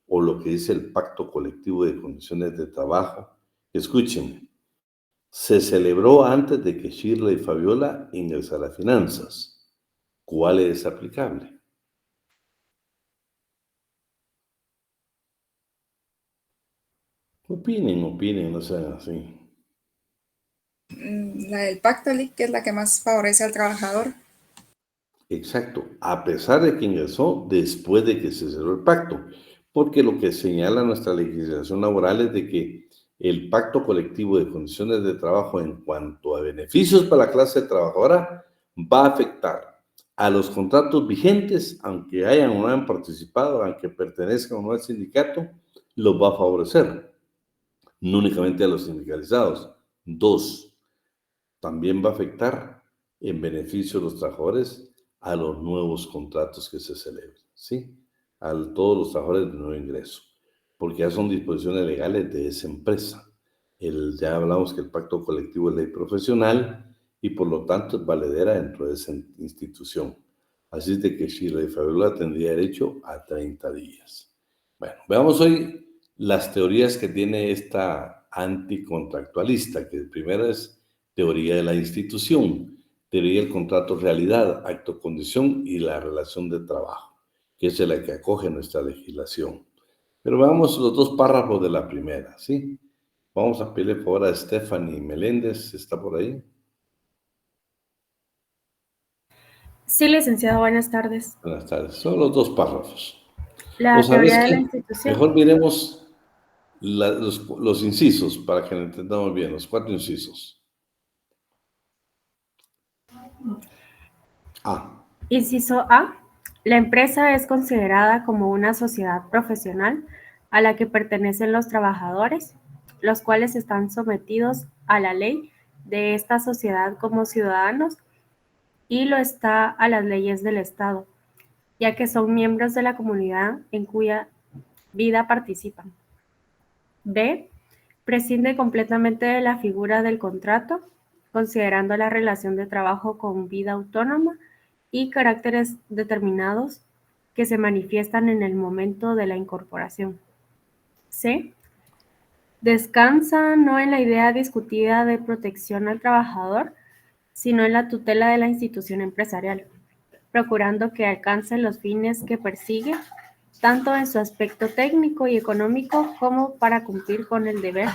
o lo que dice el pacto colectivo de condiciones de trabajo? Escúchenme, se celebró antes de que Shirley Fabiola ingresara a finanzas. ¿Cuál es aplicable? Opinen, no sean así. La del pacto, Lick, que es la que más favorece al trabajador. Exacto, a pesar de que ingresó después de que se cerró el pacto, porque lo que señala nuestra legislación laboral es de que el pacto colectivo de condiciones de trabajo en cuanto a beneficios para la clase trabajadora va a afectar a los contratos vigentes, aunque hayan o no hayan participado, aunque pertenezcan o no al sindicato, los va a favorecer, no únicamente a los sindicalizados. 2, también va a afectar en beneficio de los trabajadores a los nuevos contratos que se celebren, ¿sí? A todos los trabajadores de nuevo ingreso, porque ya son disposiciones legales de esa empresa. Ya hablamos que el pacto colectivo es ley profesional y por lo tanto es valedera dentro de esa institución. Así es de que Shirley Fabiola tendría derecho a 30 días. Bueno, veamos hoy las teorías que tiene esta anticontractualista, que primero es teoría de la institución, teoría del contrato realidad, acto condición y la relación de trabajo, que es la que acoge nuestra legislación. Pero veamos los dos párrafos de la primera, ¿sí? Vamos a pedirle por favor a Stephanie Meléndez, ¿está por ahí? Sí, licenciado, buenas tardes. Buenas tardes. Son los dos párrafos. La ¿O sabes teoría de la qué? institución. Mejor miremos los incisos para que lo entendamos bien, los 4 incisos. A. Inciso A. La empresa es considerada como una sociedad profesional a la que pertenecen los trabajadores, los cuales están sometidos a la ley de esta sociedad como ciudadanos y lo está a las leyes del Estado, ya que son miembros de la comunidad en cuya vida participan. B. Prescinde completamente de la figura del contrato, considerando la relación de trabajo con vida autónoma y caracteres determinados que se manifiestan en el momento de la incorporación. C. Descansa no en la idea discutida de protección al trabajador, sino en la tutela de la institución empresarial, procurando que alcance los fines que persigue, tanto en su aspecto técnico y económico como para cumplir con el deber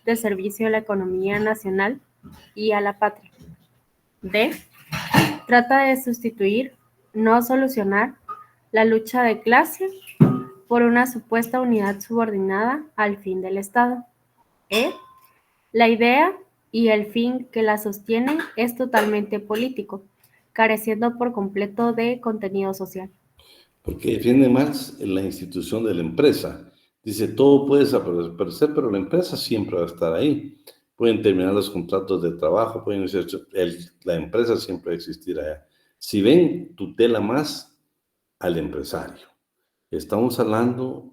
de servicio a la economía nacional y a la patria. D. Trata de sustituir, no solucionar, la lucha de clase por una supuesta unidad subordinada al fin del Estado. E. La idea y el fin que la sostiene es totalmente político, careciendo por completo de contenido social. Porque defiende más en la institución de la empresa. Dice, todo puede desaparecer, pero la empresa siempre va a estar ahí. Pueden terminar los contratos de trabajo, la empresa siempre va a existir allá. Si ven, tutela más al empresario. Seguimos hablando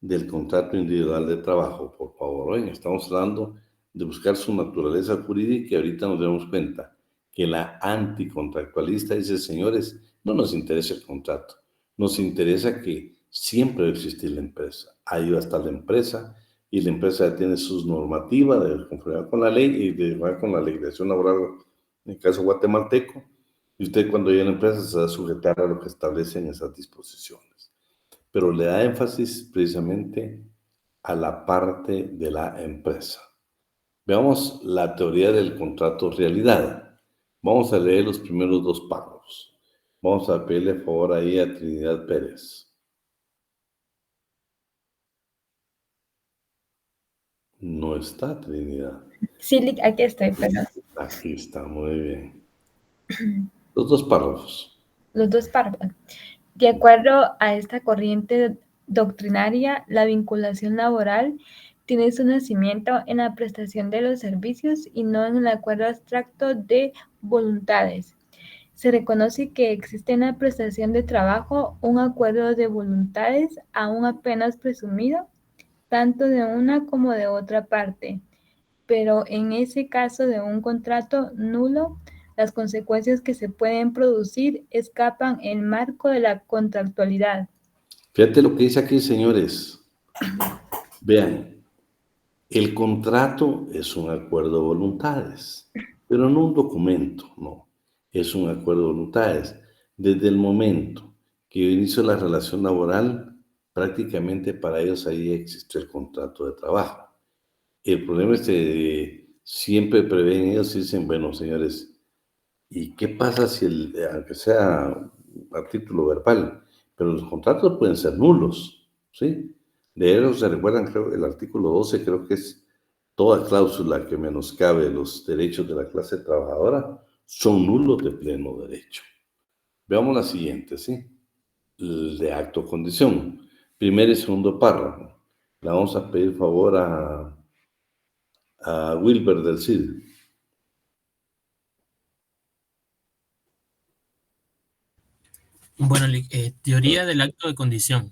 del contrato individual de trabajo, por favor. Oigan, estamos hablando de buscar su naturaleza jurídica y ahorita nos damos cuenta que la anticontractualista dice, señores, no nos interesa el contrato, nos interesa que siempre va a existir la empresa. Ahí va a estar la empresa y la empresa tiene sus normativas de conformidad con la ley y de con la legislación laboral, en el caso guatemalteco, y usted cuando llega a la empresa se va a sujetar a lo que establecen esas disposiciones. Pero le da énfasis precisamente a la parte de la empresa. Veamos la teoría del contrato realidad. Vamos a leer los primeros dos párrafos. Vamos a pedirle favor ahí a Trinidad Pérez. No está Trinidad. Sí, aquí estoy, pero... Aquí está, muy bien. Los dos párrafos. Los dos párrafos. De acuerdo a esta corriente doctrinaria, la vinculación laboral tiene su nacimiento en la prestación de los servicios y no en el acuerdo abstracto de voluntades. Se reconoce que existe en la prestación de trabajo un acuerdo de voluntades aún apenas presumido, tanto de una como de otra parte, pero en ese caso de un contrato nulo, las consecuencias que se pueden producir escapan el marco de la contractualidad. Fíjate lo que dice aquí, señores. Vean, el contrato es un acuerdo de voluntades, pero no un documento, no. Es un acuerdo de voluntades. Desde el momento que inició la relación laboral, prácticamente para ellos ahí existe el contrato de trabajo. El problema es que siempre prevén ellos y dicen, bueno, señores, ¿y qué pasa si aunque sea a título verbal, pero los contratos pueden ser nulos, ¿sí? De ellos se recuerdan, creo, el artículo 12, creo que es toda cláusula que menoscabe los derechos de la clase trabajadora, son nulos de pleno derecho. Veamos la siguiente, ¿sí? El de acto condición. Primer y segundo párrafo. Le vamos a pedir favor a Wilber del CID. Bueno, teoría del acto de condición.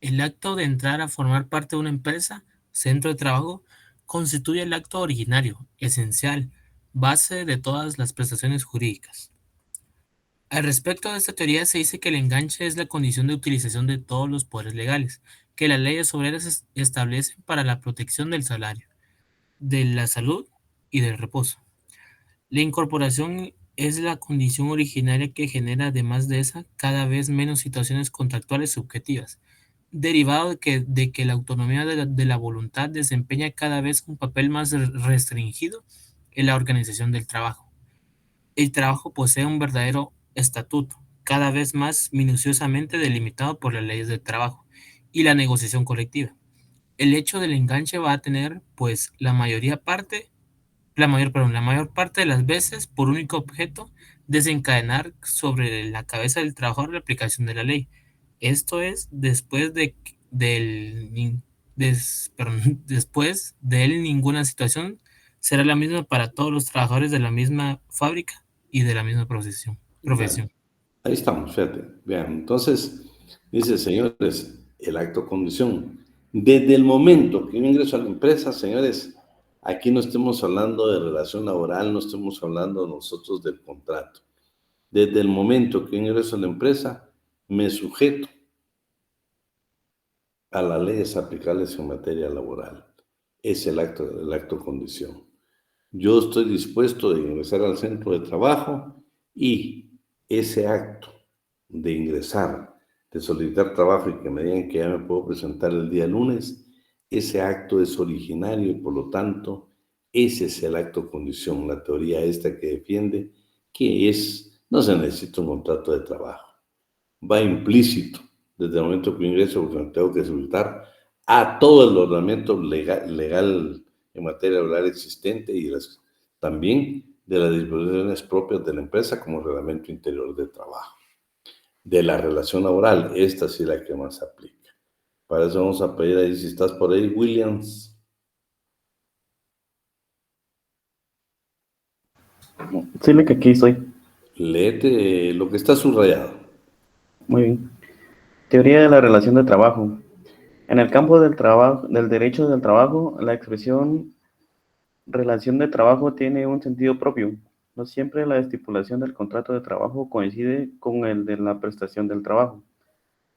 El acto de entrar a formar parte de una empresa, centro de trabajo, constituye el acto originario, esencial, base de todas las prestaciones jurídicas. Al respecto de esta teoría se dice que el enganche es la condición de utilización de todos los poderes legales que las leyes obreras establecen para la protección del salario, de la salud y del reposo. La incorporación es la condición originaria que genera, además de esa, cada vez menos situaciones contractuales subjetivas, derivado de que la autonomía de la voluntad desempeña cada vez un papel más restringido en la organización del trabajo. El trabajo posee un verdadero estatuto, cada vez más minuciosamente delimitado por las leyes del trabajo y la negociación colectiva. El hecho del enganche va a tener, pues, la mayor parte de las veces por único objeto desencadenar sobre la cabeza del trabajador la aplicación de la ley. Esto es, después de él ninguna situación será la misma para todos los trabajadores de la misma fábrica y de la misma profesión. Ahí estamos, fíjate. Vean, entonces, dice, señores, el acto condición. Desde el momento que yo ingreso a la empresa, señores, aquí no estamos hablando de relación laboral, no estamos hablando nosotros del contrato. Desde el momento que yo ingreso a la empresa, me sujeto a las leyes aplicables en materia laboral. Es el acto condición. Yo estoy dispuesto de ingresar al centro de trabajo y ese acto de ingresar, de solicitar trabajo y que me digan que ya me puedo presentar el día lunes, ese acto es originario y por lo tanto ese es el acto condición, la teoría esta que defiende, que no se necesita un contrato de trabajo. Va implícito desde el momento que ingreso porque me tengo que solicitar a todo el ordenamiento legal en materia laboral existente y también de las disposiciones propias de la empresa como reglamento interior de trabajo. De la relación laboral, esta sí es la que más se aplica. Para eso vamos a pedir ahí, si estás por ahí, Williams. Sí, que aquí estoy. Léete lo que está subrayado. Muy bien. Teoría de la relación de trabajo. En el campo del trabajo, del derecho del trabajo, la expresión relación de trabajo tiene un sentido propio. No siempre la estipulación del contrato de trabajo coincide con el de la prestación del trabajo,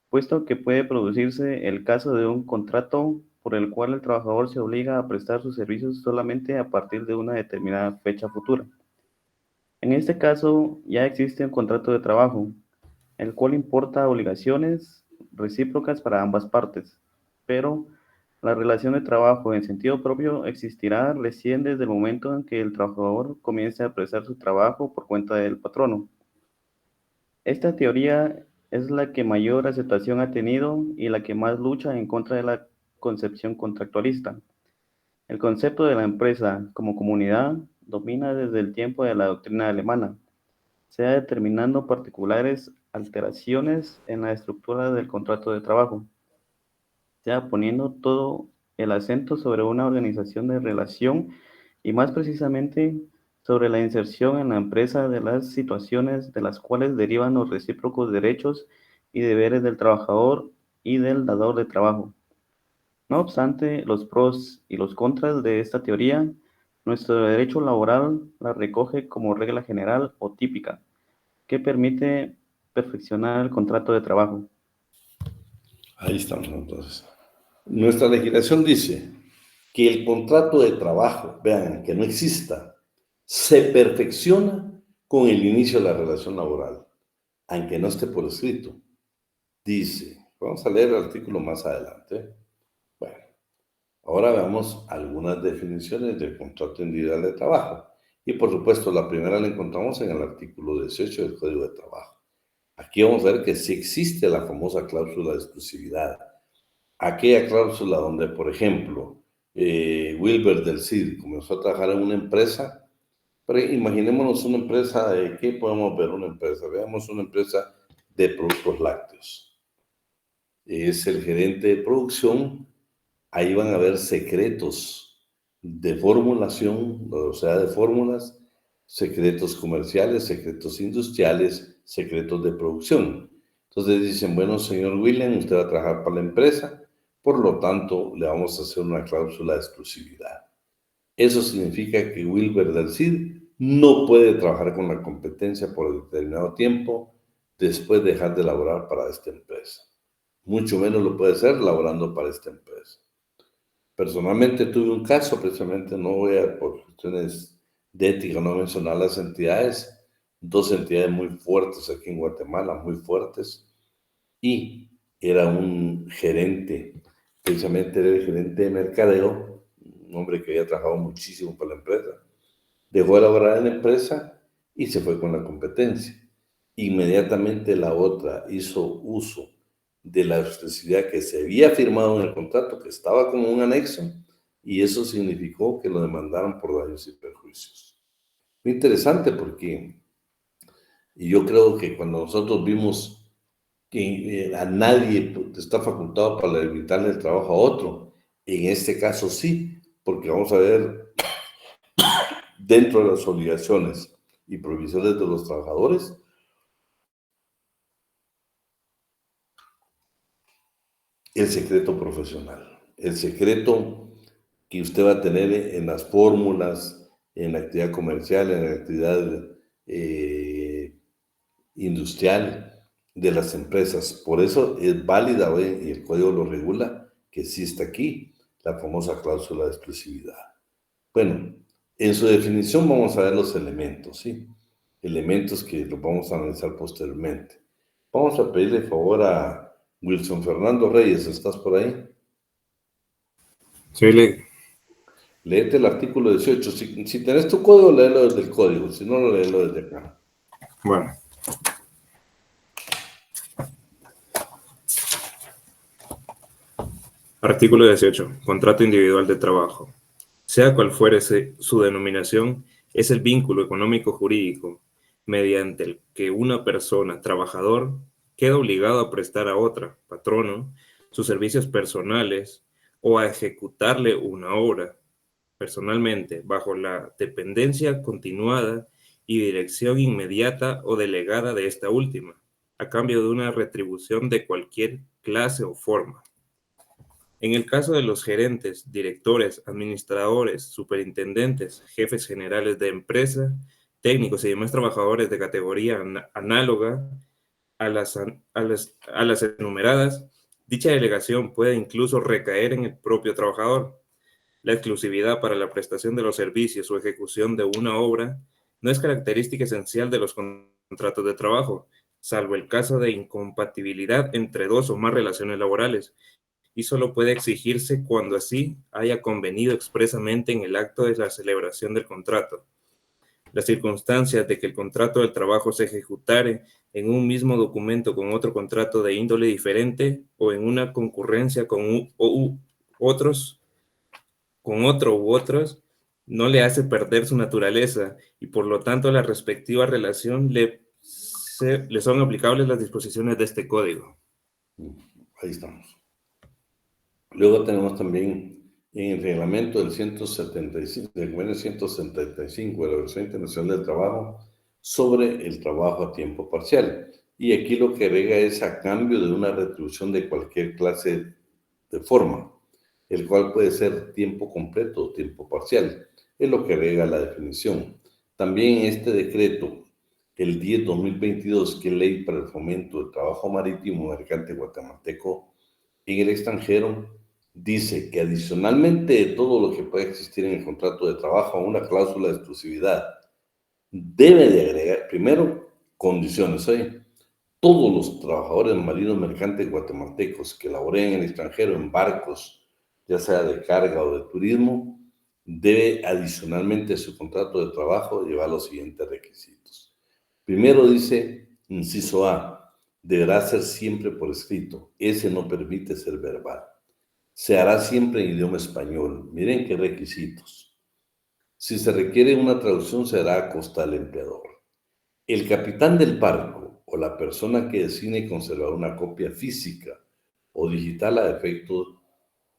puesto que puede producirse el caso de un contrato por el cual el trabajador se obliga a prestar sus servicios solamente a partir de una determinada fecha futura. En este caso, ya existe un contrato de trabajo, el cual importa obligaciones recíprocas para ambas partes, pero la relación de trabajo en sentido propio existirá recién desde el momento en que el trabajador comience a prestar su trabajo por cuenta del patrono. Esta teoría es la que mayor aceptación ha tenido y la que más lucha en contra de la concepción contractualista. El concepto de la empresa como comunidad domina desde el tiempo de la doctrina alemana, sea determinando particulares alteraciones en la estructura del contrato de trabajo, sea poniendo todo el acento sobre una organización de relación y más precisamente sobre la inserción en la empresa de las situaciones de las cuales derivan los recíprocos derechos y deberes del trabajador y del dador de trabajo. No obstante los pros y los contras de esta teoría, nuestro derecho laboral la recoge como regla general o típica, que permite perfeccionar el contrato de trabajo. Ahí estamos entonces. Nuestra legislación dice que el contrato de trabajo, vean, que no exista, se perfecciona con el inicio de la relación laboral, aunque no esté por escrito. Dice, vamos a leer el artículo más adelante. Bueno, ahora veamos algunas definiciones del contrato individual de trabajo. Y por supuesto, la primera la encontramos en el artículo 18 del Código de Trabajo. Aquí vamos a ver que sí existe la famosa cláusula de exclusividad. Aquella cláusula donde, por ejemplo, Wilber del CID comenzó a trabajar en una empresa, pero imaginémonos una empresa de, ¿qué podemos ver una empresa? Veamos una empresa de productos lácteos. Es el gerente de producción, ahí van a haber secretos de formulación, o sea, de fórmulas, secretos comerciales, secretos industriales, secretos de producción. Entonces dicen, bueno, señor William, usted va a trabajar para la empresa, por lo tanto, le vamos a hacer una cláusula de exclusividad. Eso significa que Wilber del CID no puede trabajar con la competencia por determinado tiempo después de dejar de laborar para esta empresa. Mucho menos lo puede hacer laborando para esta empresa. Personalmente tuve un caso, precisamente no voy a, por cuestiones de ética, no mencionar las entidades, dos entidades muy fuertes aquí en Guatemala, muy fuertes, y era un gerente, precisamente era el gerente de mercadeo, un hombre que había trabajado muchísimo para la empresa, dejó de laborar en la empresa y se fue con la competencia. Inmediatamente la otra hizo uso de la exclusividad que se había firmado en el contrato, que estaba como un anexo, y eso significó que lo demandaron por daños y perjuicios. Muy interesante porque yo creo que cuando nosotros vimos que a nadie está facultado para limitarle el trabajo a otro, en este caso sí, porque vamos a ver dentro de las obligaciones y provisiones de los trabajadores, el secreto profesional, el secreto que usted va a tener en las fórmulas, en la actividad comercial, en la actividad industrial de las empresas. Por eso es válida hoy, y el código lo regula, que sí está aquí, la famosa cláusula de exclusividad. Bueno, en su definición vamos a ver los elementos, ¿sí? Elementos que los vamos a analizar posteriormente. Vamos a pedirle favor a Wilson Fernando Reyes, ¿estás por ahí? Sí, Léete el artículo 18. Si tenés tu código, léelo desde el código. Si no, léelo desde acá. Bueno. Artículo 18. Contrato individual de trabajo. Sea cual fuere su denominación, es el vínculo económico jurídico mediante el que una persona, trabajador, queda obligado a prestar a otra, patrono, sus servicios personales o a ejecutarle una obra personalmente bajo la dependencia continuada y dirección inmediata o delegada de esta última, a cambio de una retribución de cualquier clase o forma. En el caso de los gerentes, directores, administradores, superintendentes, jefes generales de empresa, técnicos y demás trabajadores de categoría análoga a las enumeradas, dicha delegación puede incluso recaer en el propio trabajador. La exclusividad para la prestación de los servicios o ejecución de una obra no es característica esencial de los contratos de trabajo, salvo el caso de incompatibilidad entre dos o más relaciones laborales, y solo puede exigirse cuando así haya convenido expresamente en el acto de la celebración del contrato. Las circunstancias de que el contrato del trabajo se ejecutare en un mismo documento con otro contrato de índole diferente o en una concurrencia con otro u otros, no le hace perder su naturaleza y por lo tanto a la respectiva relación le son aplicables las disposiciones de este código. Ahí estamos. Luego tenemos también en el reglamento del 175, del convenio 175 de la Organización Internacional del Trabajo sobre el trabajo a tiempo parcial. Y aquí lo que agrega es a cambio de una retribución de cualquier clase de forma, el cual puede ser tiempo completo o tiempo parcial. Es lo que agrega la definición. También este decreto, el 10/2022, que es Ley para el Fomento del Trabajo Marítimo Mercante Guatemalteco en el extranjero, dice que adicionalmente de todo lo que puede existir en el contrato de trabajo, una cláusula de exclusividad, debe de agregar, primero, condiciones. Todos los trabajadores marinos mercantes guatemaltecos que laboren en el extranjero en barcos, ya sea de carga o de turismo, debe adicionalmente a su contrato de trabajo llevar los siguientes requisitos. Primero dice, inciso A, deberá ser siempre por escrito. Ese no permite ser verbal. Se hará siempre en idioma español. Miren qué requisitos. Si se requiere una traducción, se hará a costa del empleador. El capitán del barco o la persona que designe conservar una copia física o digital a efecto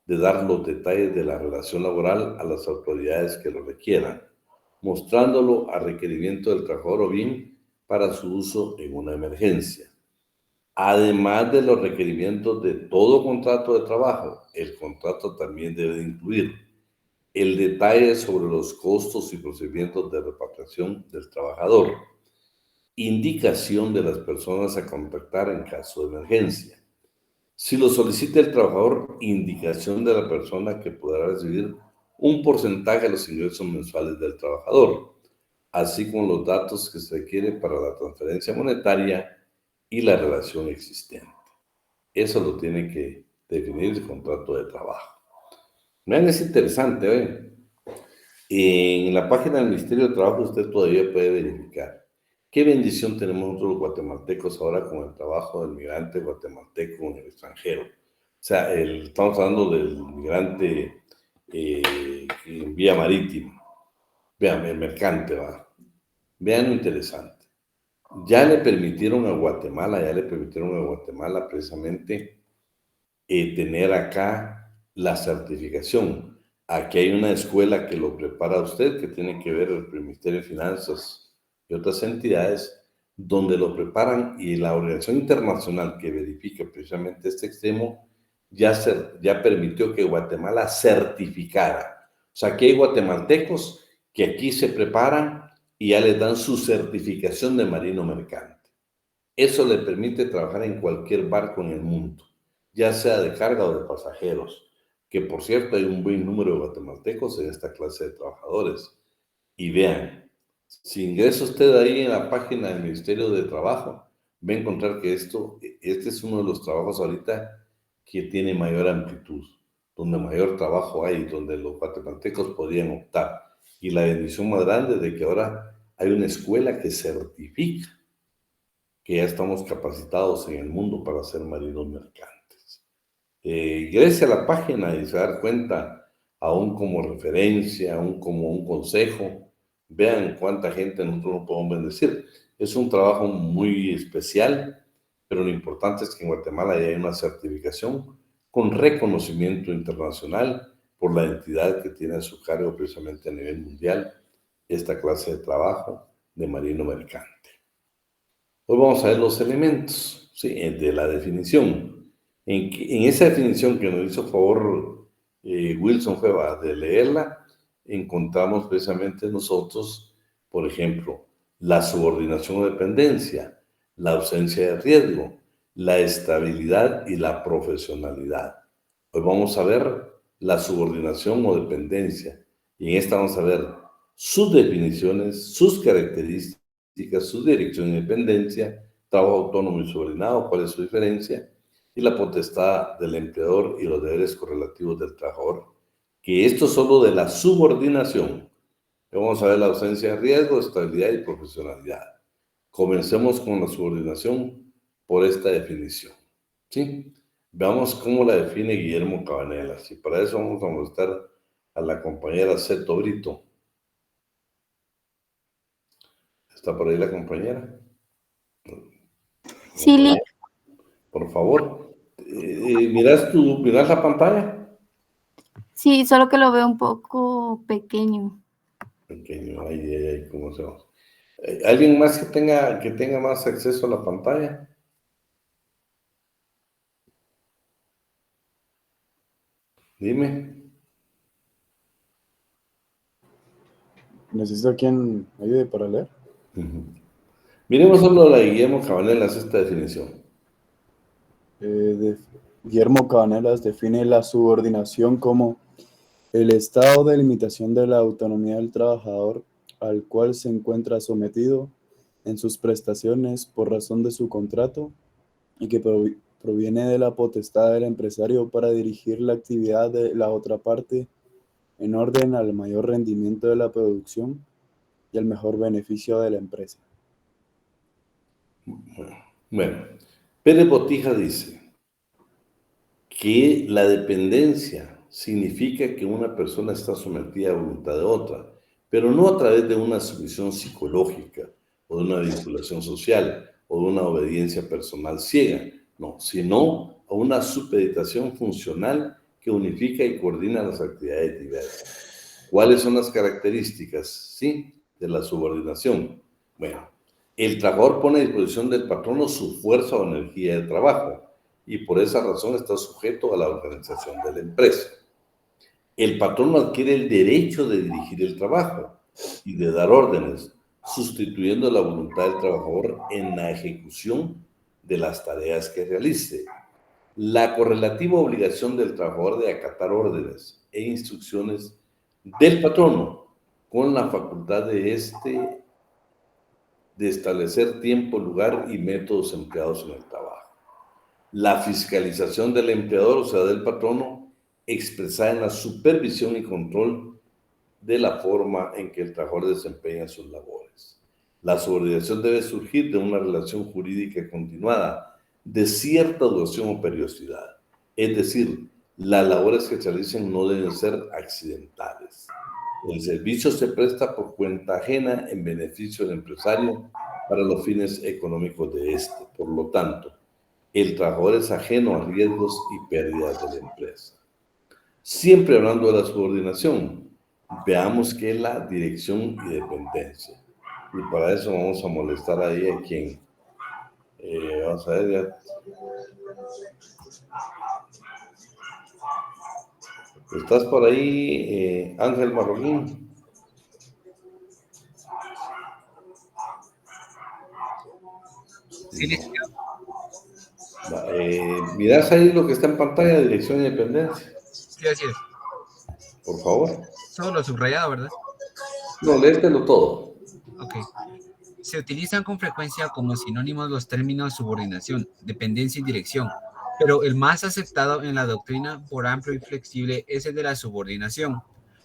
de dar los detalles de la relación laboral a las autoridades que lo requieran, mostrándolo a requerimiento del trabajador o bien para su uso en una emergencia. Además de los requerimientos de todo contrato de trabajo, el contrato también debe incluir el detalle sobre los costos y procedimientos de repatriación del trabajador, indicación de las personas a contactar en caso de emergencia. Si lo solicita el trabajador, indicación de la persona que podrá recibir un porcentaje de los ingresos mensuales del trabajador, así como los datos que se requieren para la transferencia monetaria y la relación existente. Eso lo tiene que definir el contrato de trabajo. Vean, es interesante, ¿ven? En la página del Ministerio de Trabajo usted todavía puede verificar qué bendición tenemos nosotros los guatemaltecos ahora con el trabajo del migrante guatemalteco en el extranjero. O sea, estamos hablando del migrante en vía marítima. Vean, el mercante, ¿va? Vean lo interesante. Ya le permitieron a Guatemala precisamente tener acá la certificación. Aquí hay una escuela que lo prepara a usted, que tiene que ver el Ministerio de Finanzas y otras entidades, donde lo preparan, y la organización internacional que verifica precisamente este extremo ya permitió que Guatemala certificara. O sea, que hay guatemaltecos que aquí se preparan y ya les dan su certificación de marino mercante. Eso le permite trabajar en cualquier barco en el mundo, ya sea de carga o de pasajeros, que por cierto hay un buen número de guatemaltecos en esta clase de trabajadores. Y vean, si ingresa usted ahí en la página del Ministerio de Trabajo, va a encontrar que este es uno de los trabajos ahorita que tiene mayor amplitud, donde mayor trabajo hay, donde los guatemaltecos podrían optar. Y la bendición más grande de que ahora hay una escuela que certifica que ya estamos capacitados en el mundo para ser marinos mercantes. Ingrese a la página y se da cuenta, aún como referencia, aún como un consejo. Vean cuánta gente nosotros no podemos bendecir. Es un trabajo muy especial, pero lo importante es que en Guatemala ya hay una certificación con reconocimiento internacional por la entidad que tiene a su cargo precisamente a nivel mundial esta clase de trabajo de marino mercante. Hoy vamos a ver los elementos, ¿sí?, de la definición. En esa definición que nos hizo favor Wilson Cueva de leerla, encontramos precisamente nosotros, por ejemplo, la subordinación o dependencia, la ausencia de riesgo, la estabilidad y la profesionalidad. Hoy vamos a ver la subordinación o dependencia, y en esta vamos a ver sus definiciones, sus características, su dirección y dependencia, trabajo autónomo y subordinado, cuál es su diferencia, y la potestad del empleador y los deberes correlativos del trabajador, que esto es solo de la subordinación. Vamos a ver la ausencia de riesgo, estabilidad y profesionalidad. Comencemos con la subordinación por esta definición, ¿sí? Veamos cómo la define Guillermo Cabanelas, y para eso vamos a mostrar a la compañera Zeto Brito, ¿Está por ahí la compañera? Sí, Lick. Por favor. ¿Miras la pantalla? Sí, solo que lo veo un poco pequeño. Pequeño, ay, ¿cómo se llama? ¿Alguien más que tenga más acceso a la pantalla? Dime. ¿Necesita quien ayude para leer? Miremos solo la de Guillermo Cabanelas, esta definición. Guillermo Cabanelas define la subordinación como el estado de limitación de la autonomía del trabajador al cual se encuentra sometido en sus prestaciones por razón de su contrato y que proviene de la potestad del empresario para dirigir la actividad de la otra parte en orden al mayor rendimiento de la producción y al mejor beneficio de la empresa. Bueno, Pérez Botija dice que la dependencia significa que una persona está sometida a voluntad de otra, pero no a través de una sumisión psicológica o de una vinculación social o de una obediencia personal ciega, no, sino a una supeditación funcional que unifica y coordina las actividades diversas. ¿Cuáles son las características, sí, de la subordinación? Bueno, el trabajador pone a disposición del patrono su fuerza o energía de trabajo y por esa razón está sujeto a la organización de la empresa. El patrono adquiere el derecho de dirigir el trabajo y de dar órdenes, sustituyendo la voluntad del trabajador en la ejecución de las tareas que realice. La correlativa obligación del trabajador de acatar órdenes e instrucciones del patrono con la facultad de establecer tiempo, lugar y métodos empleados en el trabajo. La fiscalización del empleador, o sea, del patrono, expresada en la supervisión y control de la forma en que el trabajador desempeña sus labores. La subordinación debe surgir de una relación jurídica continuada de cierta duración o periodicidad. Es decir, las labores que se realicen no deben ser accidentales. El servicio se presta por cuenta ajena en beneficio del empresario para los fines económicos de este. Por lo tanto, el trabajador es ajeno a riesgos y pérdidas de la empresa. Siempre hablando de la subordinación, veamos qué es la dirección y dependencia. Y para eso vamos a molestar ahí a quien. Vamos a ver ya. ¿Estás por ahí, Ángel Marroquín? Sí, licenciado. ¿Mirás ahí lo que está en pantalla, dirección y dependencia? Sí, así es. Por favor. Solo lo subrayado, ¿verdad? No, léetelo todo. Ok. Se utilizan con frecuencia como sinónimos los términos subordinación, dependencia y dirección, pero el más aceptado en la doctrina por amplio y flexible es el de la subordinación.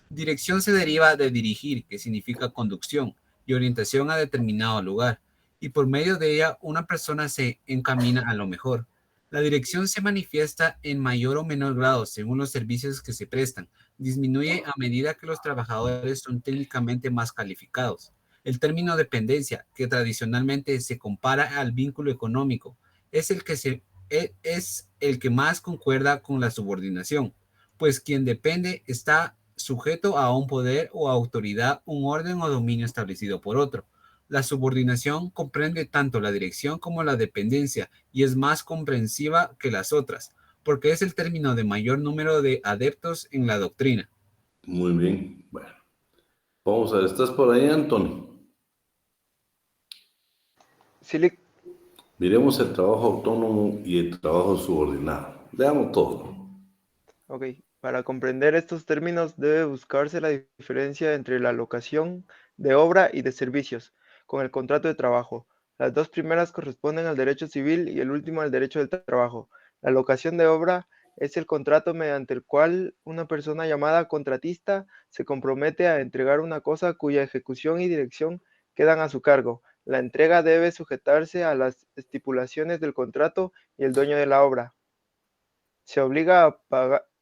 Dirección se deriva de dirigir, que significa conducción y orientación a determinado lugar, y por medio de ella una persona se encamina a lo mejor. La dirección se manifiesta en mayor o menor grado según los servicios que se prestan. Disminuye a medida que los trabajadores son técnicamente más calificados. El término dependencia, que tradicionalmente se compara al vínculo económico, es el que más concuerda con la subordinación, pues quien depende está sujeto a un poder o autoridad, un orden o dominio establecido por otro. La subordinación comprende tanto la dirección como la dependencia y es más comprensiva que las otras, porque es el término de mayor número de adeptos en la doctrina. Muy bien. Bueno, vamos a ver, ¿estás por ahí, Antonio? Sí, Miremos el trabajo autónomo y el trabajo subordinado. Veamos todo. ok. Para comprender estos términos debe buscarse la diferencia entre la locación de obra y de servicios con el contrato de trabajo. Las dos primeras corresponden al derecho civil y el último al derecho del trabajo. La locación de obra es el contrato mediante el cual una persona llamada contratista se compromete a entregar una cosa cuya ejecución y dirección quedan a su cargo. La entrega debe sujetarse a las estipulaciones del contrato y el dueño de la obra se obliga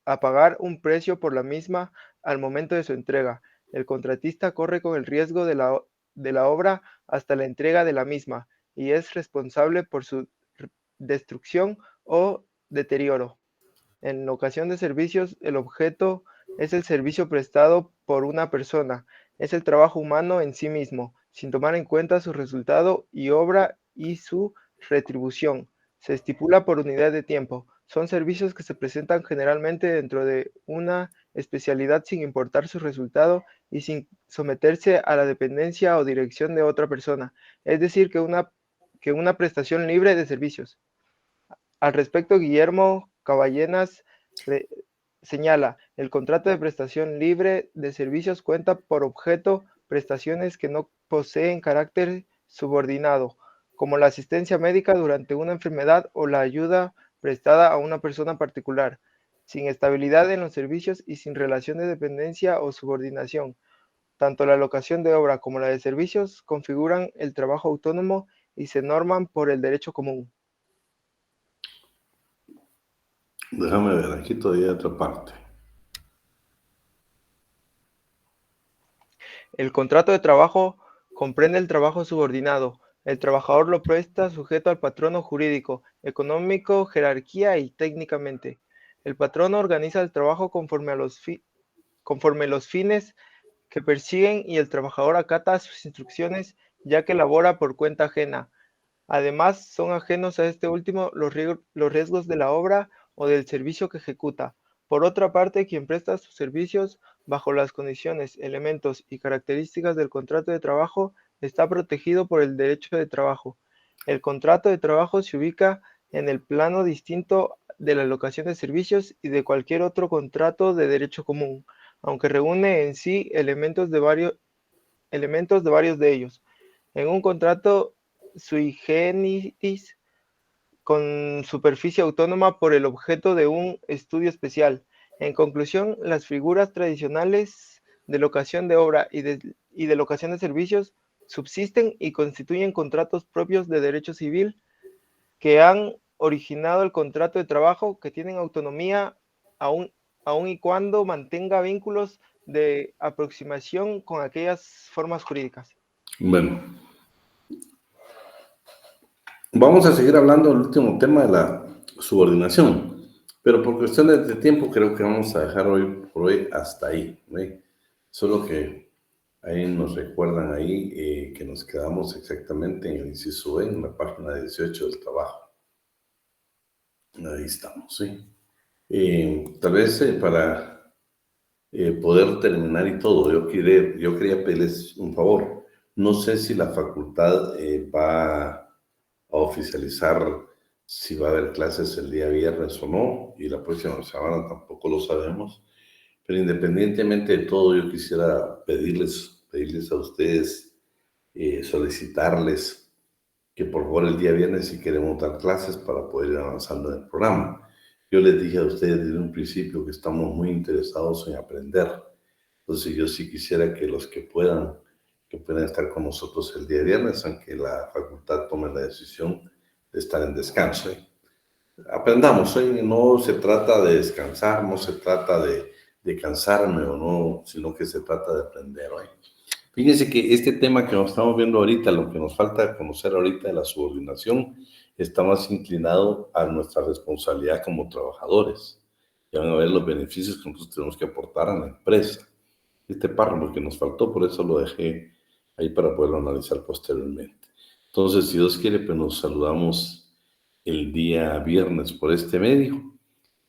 a pagar un precio por la misma al momento de su entrega. El contratista corre con el riesgo de de la obra hasta la entrega de la misma y es responsable por su destrucción o deterioro. En locación de servicios, el objeto es el servicio prestado por una persona, es el trabajo humano en sí mismo, sin tomar en cuenta su resultado y obra y su retribución. Se estipula por unidad de tiempo. Son servicios que se presentan generalmente dentro de una especialidad sin importar su resultado y sin someterse a la dependencia o dirección de otra persona, es decir, que una prestación libre de servicios. Al respecto, Guillermo Caballenas señala, el contrato de prestación libre de servicios cuenta por objeto prestaciones que no poseen carácter subordinado, como la asistencia médica durante una enfermedad o la ayuda prestada a una persona particular, sin estabilidad en los servicios y sin relación de dependencia o subordinación. Tanto la locación de obra como la de servicios configuran el trabajo autónomo y se norman por el derecho común. Déjame ver, aquí todavía hay otra parte. El contrato de trabajo comprende el trabajo subordinado. El trabajador lo presta sujeto al patrono jurídico, económico, jerarquía y técnicamente. El patrono organiza el trabajo conforme los fines que persiguen y el trabajador acata sus instrucciones ya que labora por cuenta ajena. Además, son ajenos a este último los riesgos de la obra o del servicio que ejecuta. Por otra parte, quien presta sus servicios bajo las condiciones, elementos y características del contrato de trabajo está protegido por el derecho de trabajo. El contrato de trabajo se ubica en el plano distinto de la locación de servicios y de cualquier otro contrato de derecho común, aunque reúne en sí elementos de varios de ellos. En un contrato sui generis con superficie autónoma por el objeto de un estudio especial. En conclusión, las figuras tradicionales de locación de obra y de locación de servicios subsisten y constituyen contratos propios de derecho civil que han originado el contrato de trabajo, que tienen autonomía aun y cuando mantenga vínculos de aproximación con aquellas formas jurídicas. Bueno, vamos a seguir hablando del último tema de la subordinación, pero por cuestiones de tiempo creo que vamos a dejar por hoy hasta ahí, ¿ve? Solo que ahí nos recuerdan ahí que nos quedamos exactamente en el inciso B, en la página 18 del trabajo. Ahí estamos, ¿sí? Tal vez para poder terminar y todo, yo quería pedirles un favor. No sé si la facultad va a oficializar si va a haber clases el día viernes o no, y la próxima semana tampoco lo sabemos, pero independientemente de todo, yo quisiera pedirles a ustedes, solicitarles que por favor el día viernes si queremos dar clases para poder ir avanzando en el programa. Yo les dije a ustedes desde un principio que estamos muy interesados en aprender, entonces yo sí quisiera que los que puedan estar con nosotros el día viernes, aunque la facultad tome la decisión de estar en descanso. Aprendamos, no se trata de descansar, no se trata de cansarme o no, sino que se trata de aprender. Fíjense que este tema que nos estamos viendo ahorita, lo que nos falta conocer ahorita de la subordinación, está más inclinado a nuestra responsabilidad como trabajadores. Ya van a ver los beneficios que nosotros tenemos que aportar a la empresa. Este párrafo que nos faltó, por eso lo dejé ahí para poderlo analizar posteriormente. Entonces, si Dios quiere, pues nos saludamos el día viernes por este medio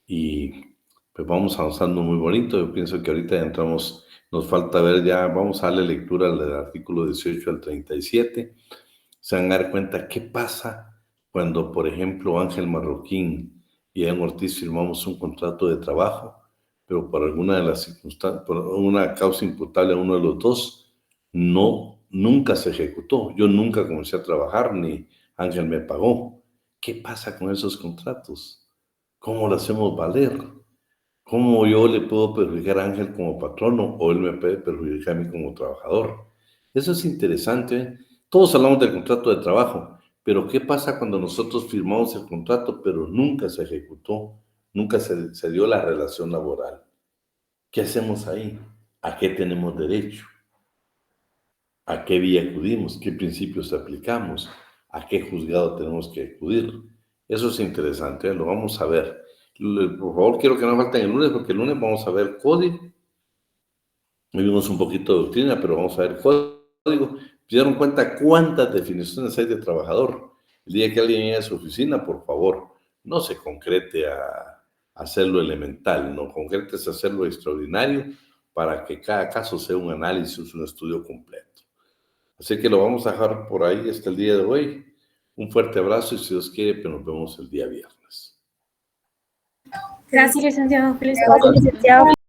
y pues vamos avanzando muy bonito. Yo pienso que ahorita ya entramos, nos falta ver ya, vamos a darle lectura al artículo 18 al 37. Se van a dar cuenta qué pasa cuando, por ejemplo, Ángel Marroquín y Ian Ortiz firmamos un contrato de trabajo, pero por alguna de las circunstancias, por una causa imputable a uno de los dos, nunca se ejecutó. Yo nunca comencé a trabajar, ni Ángel me pagó. ¿Qué pasa con esos contratos? ¿Cómo lo hacemos valer? ¿Cómo yo le puedo perjudicar a Ángel como patrono o él me puede perjudicar a mí como trabajador? Eso es interesante, ¿eh? Todos hablamos del contrato de trabajo, pero ¿qué pasa cuando nosotros firmamos el contrato pero nunca se ejecutó? Nunca se dio la relación laboral. ¿Qué hacemos ahí? ¿A qué tenemos derecho? ¿A qué vía acudimos? ¿Qué principios aplicamos? ¿A qué juzgado tenemos que acudir? Eso es interesante, ¿eh? Lo vamos a ver. Por favor, quiero que no falten el lunes, porque el lunes vamos a ver código. Vimos un poquito de doctrina, pero vamos a ver código. ¿Se dieron cuenta cuántas definiciones hay de trabajador? El día que alguien llegue a su oficina, por favor, no se concrete a hacerlo elemental, no concretes a hacerlo extraordinario para que cada caso sea un análisis, un estudio completo. Así que lo vamos a dejar por ahí hasta el día de hoy. Un fuerte abrazo y si Dios quiere, pues nos vemos el día viernes. Gracias, licenciado. Feliz Gracias, licenciado.